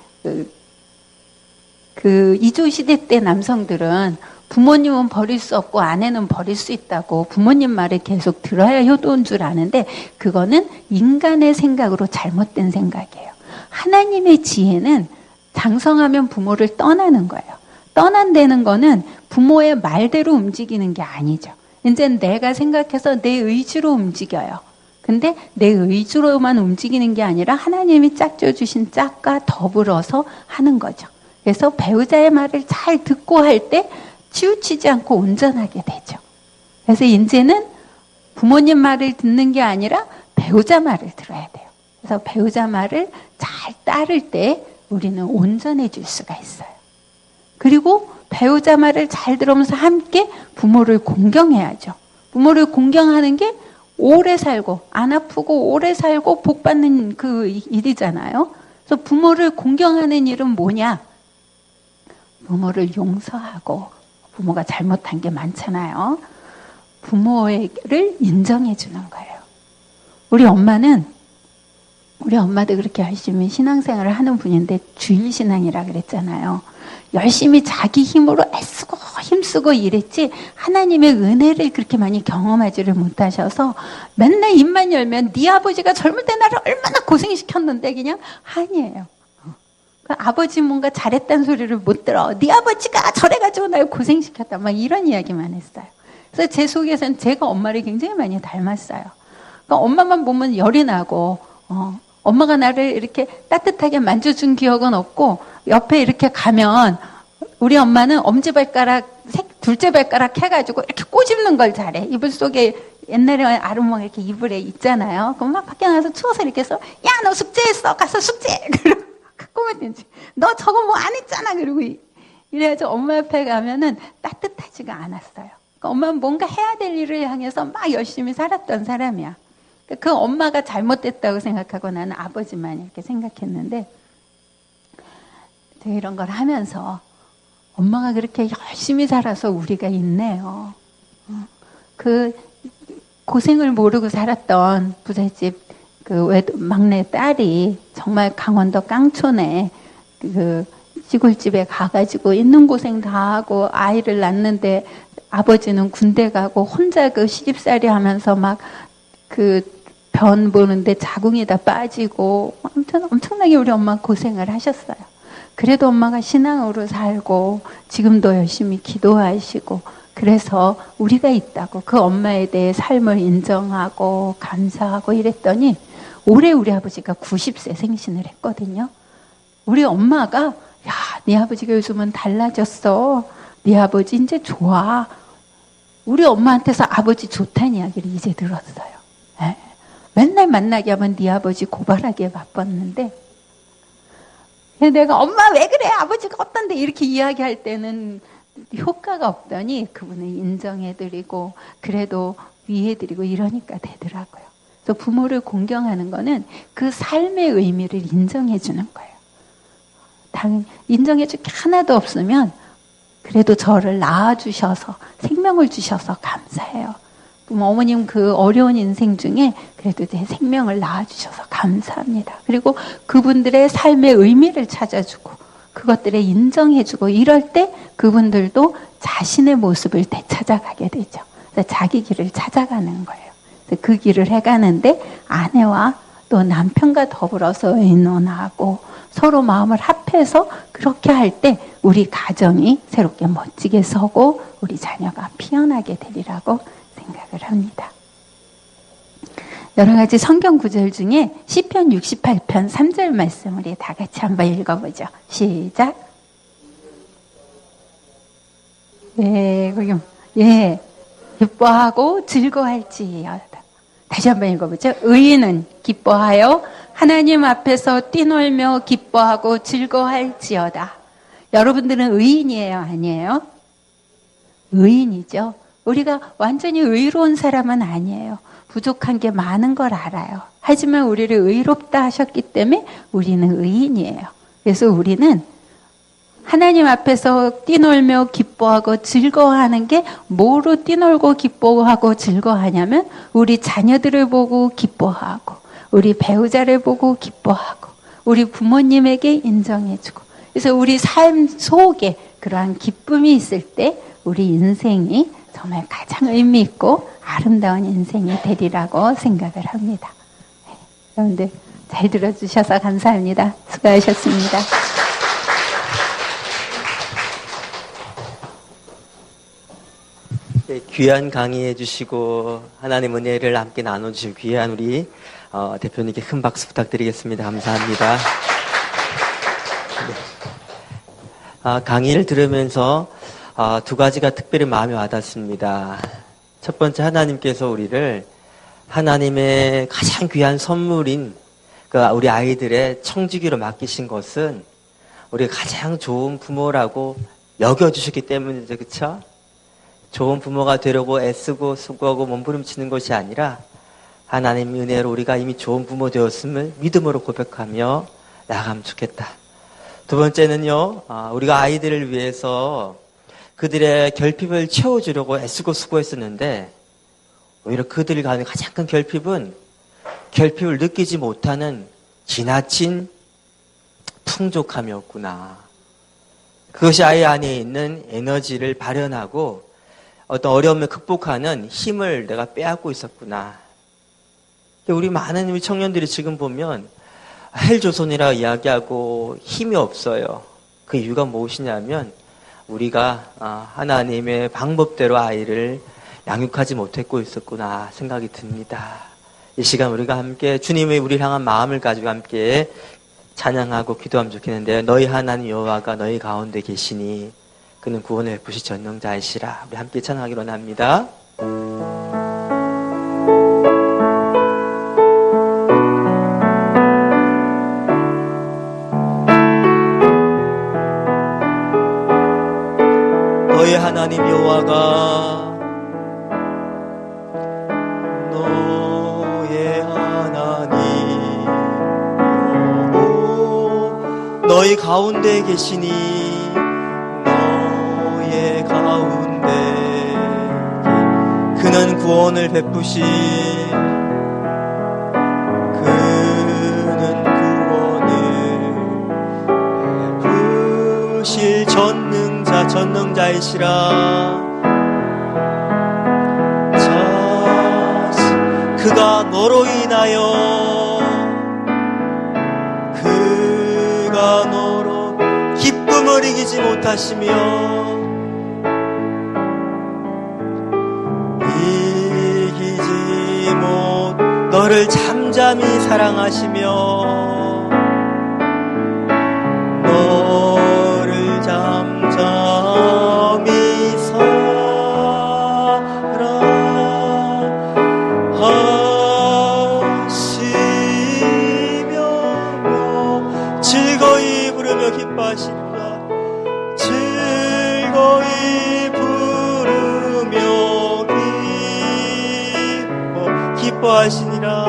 그 이조시대 때 남성들은 부모님은 버릴 수 없고 아내는 버릴 수 있다고 부모님 말을 계속 들어야 효도인 줄 아는데 그거는 인간의 생각으로 잘못된 생각이에요. 하나님의 지혜는 장성하면 부모를 떠나는 거예요. 떠난다는 거는 부모의 말대로 움직이는 게 아니죠. 이제 내가 생각해서 내 의지로 움직여요. 근데 내 의지로만 움직이는 게 아니라 하나님이 짝져주신 짝과 더불어서 하는 거죠. 그래서 배우자의 말을 잘 듣고 할 때 치우치지 않고 온전하게 되죠. 그래서 이제는 부모님 말을 듣는 게 아니라 배우자 말을 들어야 돼요. 그래서 배우자 말을 잘 따를 때 우리는 온전해질 수가 있어요. 그리고 배우자 말을 잘 들으면서 함께 부모를 공경해야죠. 부모를 공경하는 게 오래 살고 안 아프고 오래 살고 복 받는 그 일이잖아요. 그래서 부모를 공경하는 일은 뭐냐? 부모를 용서하고, 부모가 잘못한 게 많잖아요. 부모를 인정해 주는 거예요. 우리 엄마도 그렇게 열심히 신앙생활을 하는 분인데 주일신앙이라 그랬잖아요. 열심히 자기 힘으로 애쓰고 힘쓰고 일했지 하나님의 은혜를 그렇게 많이 경험하지를 못하셔서 맨날 입만 열면 네 아버지가 젊을 때 나를 얼마나 고생시켰는데 그냥 한이에요. 그 아버지 뭔가 잘했다는 소리를 못 들어. 네 아버지가 저래가지고 날 고생시켰다. 막 이런 이야기만 했어요. 그래서 제 속에서는 제가 엄마를 굉장히 많이 닮았어요. 그러니까 엄마만 보면 열이 나고 엄마가 나를 이렇게 따뜻하게 만져준 기억은 없고 옆에 이렇게 가면 우리 엄마는 엄지발가락, 둘째 발가락 해가지고 이렇게 꼬집는 걸 잘해. 이불 속에 옛날에 아름몽 이렇게 이불에 있잖아요. 그럼 막 밖에 나가서 추워서 이렇게 해서 야, 너 숙제했어. 가서 숙제. 그러고 꼬면 너 저거 뭐 안 했잖아. 그러고 이래가지고 엄마 옆에 가면은 따뜻하지가 않았어요. 그러니까 엄마는 뭔가 해야 될 일을 향해서 막 열심히 살았던 사람이야. 그 엄마가 잘못됐다고 생각하고 나는 아버지만 이렇게 생각했는데 이런 걸 하면서 엄마가 그렇게 열심히 살아서 우리가 있네요. 그 고생을 모르고 살았던 부잣집 그 막내 딸이 정말 강원도 깡촌에 그 시골집에 가가지고 있는 고생 다 하고 아이를 낳는데 아버지는 군대 가고 혼자 그 시집살이 하면서 막 그 변 보는데 자궁이 다 빠지고 아무튼 엄청나게 우리 엄마 고생을 하셨어요. 그래도 엄마가 신앙으로 살고 지금도 열심히 기도하시고 그래서 우리가 있다고 그 엄마에 대해 삶을 인정하고 감사하고 이랬더니 올해 우리 아버지가 90세 생신을 했거든요. 우리 엄마가 야, 네 아버지가 요즘은 달라졌어. 네 아버지 이제 좋아. 우리 엄마한테서 아버지 좋다는 이야기를 이제 들었어요. 맨날 만나게 하면 네 아버지 고발하기에 바빴는데 내가 엄마 왜 그래? 아버지가 어떤데? 이렇게 이야기할 때는 효과가 없더니 그분을 인정해드리고 그래도 위해드리고 이러니까 되더라고요. 그래서 부모를 공경하는 거는 그 삶의 의미를 인정해주는 거예요. 인정해줄 게 하나도 없으면 그래도 저를 낳아주셔서 생명을 주셔서 감사해요. 어머님 그 어려운 인생 중에 그래도 제 생명을 낳아주셔서 감사합니다. 그리고 그분들의 삶의 의미를 찾아주고 그것들을 인정해주고 이럴 때 그분들도 자신의 모습을 되찾아가게 되죠. 그래서 자기 길을 찾아가는 거예요. 그래서 그 길을 해가는데 아내와 또 남편과 더불어서 의논하고 서로 마음을 합해서 그렇게 할 때 우리 가정이 새롭게 멋지게 서고 우리 자녀가 피어나게 되리라고 생각을 합니다. 여러 가지 성경 구절 중에 시편 68편 3절 말씀 우리 다 같이 한번 읽어보죠. 시작. 기뻐하고 즐거워할지어다. 다시 한번 읽어보죠. 의인은 기뻐하여 하나님 앞에서 뛰놀며 기뻐하고 즐거워할지어다. 여러분들은 의인이에요? 아니에요? 의인이죠. 우리가 완전히 의로운 사람은 아니에요. 부족한 게 많은 걸 알아요. 하지만 우리를 의롭다 하셨기 때문에 우리는 의인이에요. 그래서 우리는 하나님 앞에서 뛰놀며 기뻐하고 즐거워하는 게 뭐로 뛰놀고 기뻐하고 즐거워하냐면 우리 자녀들을 보고 기뻐하고 우리 배우자를 보고 기뻐하고 우리 부모님에게 인정해주고 그래서 우리 삶 속에 그러한 기쁨이 있을 때 우리 인생이 정말 가장 의미 있고 아름다운 인생이 되리라고 생각을 합니다. 여러분들 잘 들어주셔서 감사합니다. 수고하셨습니다. 네, 귀한 강의해 주시고 하나님 은혜를 함께 나눠주신 귀한 우리 대표님께 큰 박수 부탁드리겠습니다. 감사합니다. 네. 강의를 들으면서 두 가지가 특별히 마음에 와닿습니다. 첫 번째, 하나님께서 우리를 하나님의 가장 귀한 선물인 우리 아이들의 청지기로 맡기신 것은 우리가 가장 좋은 부모라고 여겨주셨기 때문이죠. 그렇죠? 좋은 부모가 되려고 애쓰고 수고하고 몸부림치는 것이 아니라 하나님 은혜로 우리가 이미 좋은 부모 되었음을 믿음으로 고백하며 나가면 좋겠다. 두 번째는요, 우리가 아이들을 위해서 그들의 결핍을 채워주려고 애쓰고 수고했었는데 오히려 그들이 가는 가장 큰 결핍은 결핍을 느끼지 못하는 지나친 풍족함이었구나. 그것이 아이 안에 있는 에너지를 발현하고 어떤 어려움을 극복하는 힘을 내가 빼앗고 있었구나. 우리 많은 우리 청년들이 지금 보면 헬조선이라 이야기하고 힘이 없어요. 그 이유가 무엇이냐면 우리가 하나님의 방법대로 아이를 양육하지 못했고 있었구나 생각이 듭니다. 이 시간 우리가 함께 주님의 우리를 향한 마음을 가지고 함께 찬양하고 기도하면 좋겠는데요. 너희 하나님 여호와가 너희 가운데 계시니 그는 구원을 베푸시 전능자이시라. 우리 함께 찬양하기로 합니다. 너희 하나님 여호와가 너의 하나님 너희 가운데 계시니 너의 가운데 그는 구원을 베푸시 그는 구원을 베푸실 전능자이시라. 그가 너로 인하여 그가 너로 기쁨을 이기지 못하시며 이기지 못 너를 잠잠히 사랑하시며 너를 잠잠히 사랑하시며 즐거이 부르며 기뻐하시니라.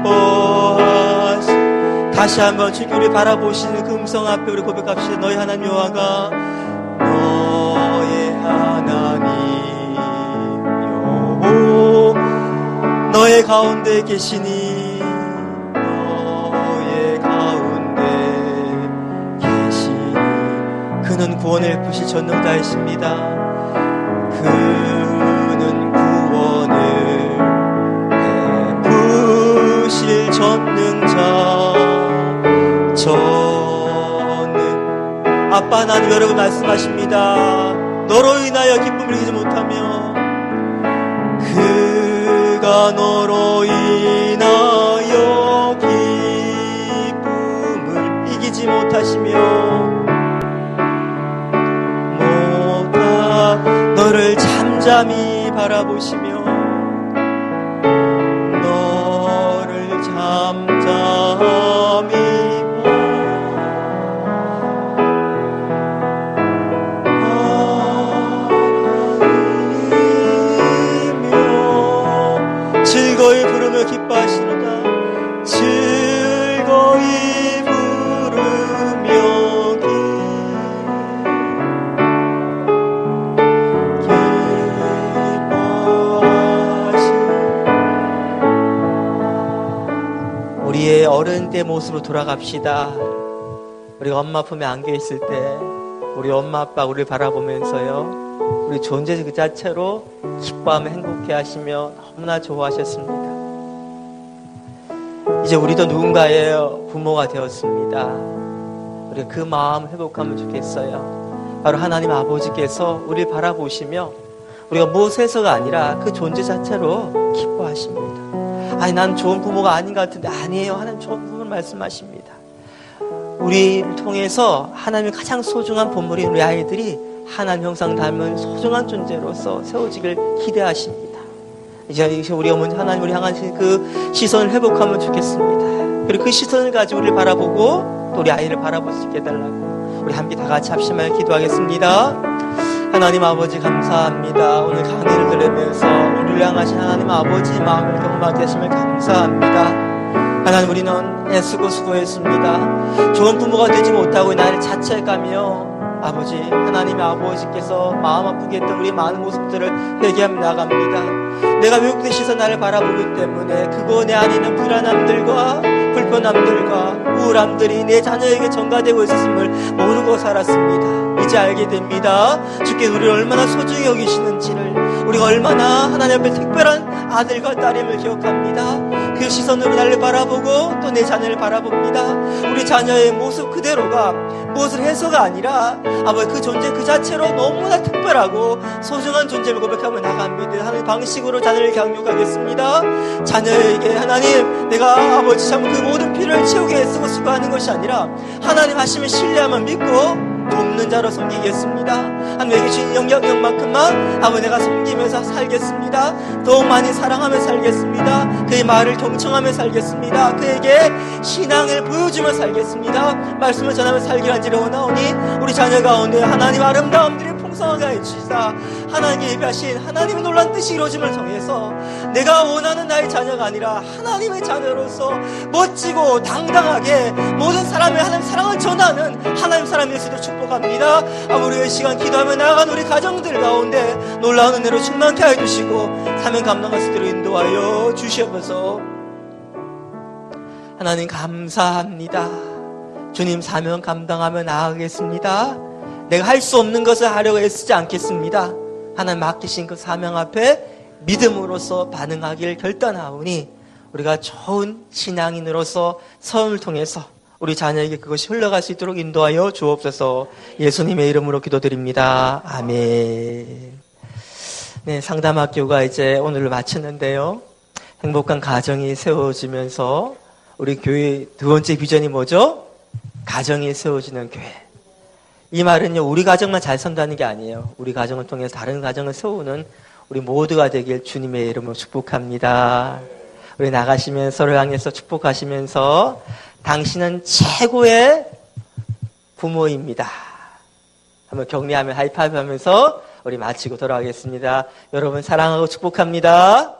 기뻐하시. 다시 한번 주님을 바라보시는 그 음성 앞에 우리 고백합시다. 너희 하나님 여호와가 너의 하나님 여호와 너의 가운데 계시니 너의 가운데 계시니 그는 구원을 베푸실 전능자이십니다. 그는 구원을 베푸실 전능자. 저는 아빠 하나님 여러분 말씀하십니다. 너로 인하여 기쁨을 이기지 못하며 그가 너로 인하여 기쁨을 이기지 못하시며 너를 잠잠히 바라보시며 너를 잠잠히 즐거이 부르며 기뻐하시노다. 즐거이 부르며 기뻐하시. 우리의 어른 때 모습으로 돌아갑시다. 우리가 엄마 품에 안겨 있을 때 우리 엄마 아빠 우리를 바라보면서요 우리 존재 그 자체로 기뻐하며 행복해 하시며 너무나 좋아하셨습니다. 이제 우리도 누군가의 부모가 되었습니다. 우리 그 마음 회복하면 좋겠어요. 바로 하나님 아버지께서 우리를 바라보시며 우리가 무엇에서가 아니라 그 존재 자체로 기뻐하십니다. 아니 난 좋은 부모가 아닌 것 같은데 아니에요. 하나님 좋은 부모를 말씀하십니다. 우리를 통해서 하나님의 가장 소중한 본물인 우리 아이들이 하나님 형상 닮은 소중한 존재로서 세워지길 기대하십니다. 이제 우리 어머니 하나님 우리 향하신 그 시선을 회복하면 좋겠습니다. 그리고 그 시선을 가지고 우리를 바라보고 또 우리 아이를 바라볼 수 있게 해달라고 우리 함께 다 같이 합심하여 기도하겠습니다. 하나님 아버지 감사합니다. 오늘 강의를 들으면서 우리를 향하신 하나님 아버지 마음을 경험하게 하심을 감사합니다. 하나님 우리는 애쓰고 수고했습니다. 좋은 부모가 되지 못하고 나를 자책하며 아버지 하나님의 아버지께서 마음 아프게 했던 우리 많은 모습들을 회개하며 나갑니다. 내가 왜곡된 시선 나를 바라보기 때문에 그거 내 안에 있는 불안함들과 불편함들과 우울함들이 내 자녀에게 전가되고 있었음을 모르고 살았습니다. 이제 알게 됩니다. 주께서 우리를 얼마나 소중히 여기시는지를 우리가 얼마나 하나님 앞에 특별한 아들과 딸임을 기억합니다. 그 시선으로 나를 바라보고 또 내 자녀를 바라봅니다. 우리 자녀의 모습 그대로가 무엇을 해서가 아니라 아버지 그 존재 그 자체로 너무나 특별하고 소중한 존재를 고백하며 나갑니다. 하는 방식으로 자녀를 강육하겠습니다. 자녀에게 하나님 내가 아버지 참 그 모든 필요를 채우게 애쓰고 수고하는 것이 아니라 하나님 하시면 신뢰하면 믿고 돕는 자로 섬기겠습니다. 하나님에게 주신 영역만큼만 아버지 내가 섬기면서 살겠습니다. 더욱 많이 사랑하며 살겠습니다. 그의 말을 경청하며 살겠습니다. 그에게 신앙을 보여주며 살겠습니다. 말씀을 전하며 살기란지를 원하오니 우리 자녀 가운데 하나님 아름다움들이 풍성하게 해주시다. 하나님께 예배하신 하나님의 놀란 뜻이 이루어짐을 통해서 내가 원하는 나의 자녀가 아니라 하나님의 자녀로서 멋지고 당당하게 모든 사람의 하나님 사랑을 전하는 하나님 사람이 될 수 있도록 축복합니다. 우리의 시간 기도하며 나아간 우리 가정들 가운데 놀라운 은혜로 충만케 해주시고 사명 감당할 수 있도록 인도하여 주시옵소서. 하나님 감사합니다. 주님 사명 감당하며 나아가겠습니다. 내가 할 수 없는 것을 하려고 애쓰지 않겠습니다. 하나님 맡기신 그 사명 앞에 믿음으로써 반응하기를 결단하오니 우리가 좋은 신앙인으로서 삶을 통해서 우리 자녀에게 그것이 흘러갈 수 있도록 인도하여 주옵소서. 예수님의 이름으로 기도드립니다. 아멘. 네, 상담학교가 이제 오늘을 마치는데요. 행복한 가정이 세워지면서 우리 교회 두 번째 비전이 뭐죠? 가정이 세워지는 교회. 이 말은요, 우리 가정만 잘 선다는 게 아니에요. 우리 가정을 통해서 다른 가정을 세우는 우리 모두가 되길 주님의 이름으로 축복합니다. 우리 나가시면서 서로 향해서 축복하시면서 당신은 최고의 부모입니다. 한번 격려하며 하이파이브 하면서 우리 마치고 돌아가겠습니다. 여러분 사랑하고 축복합니다.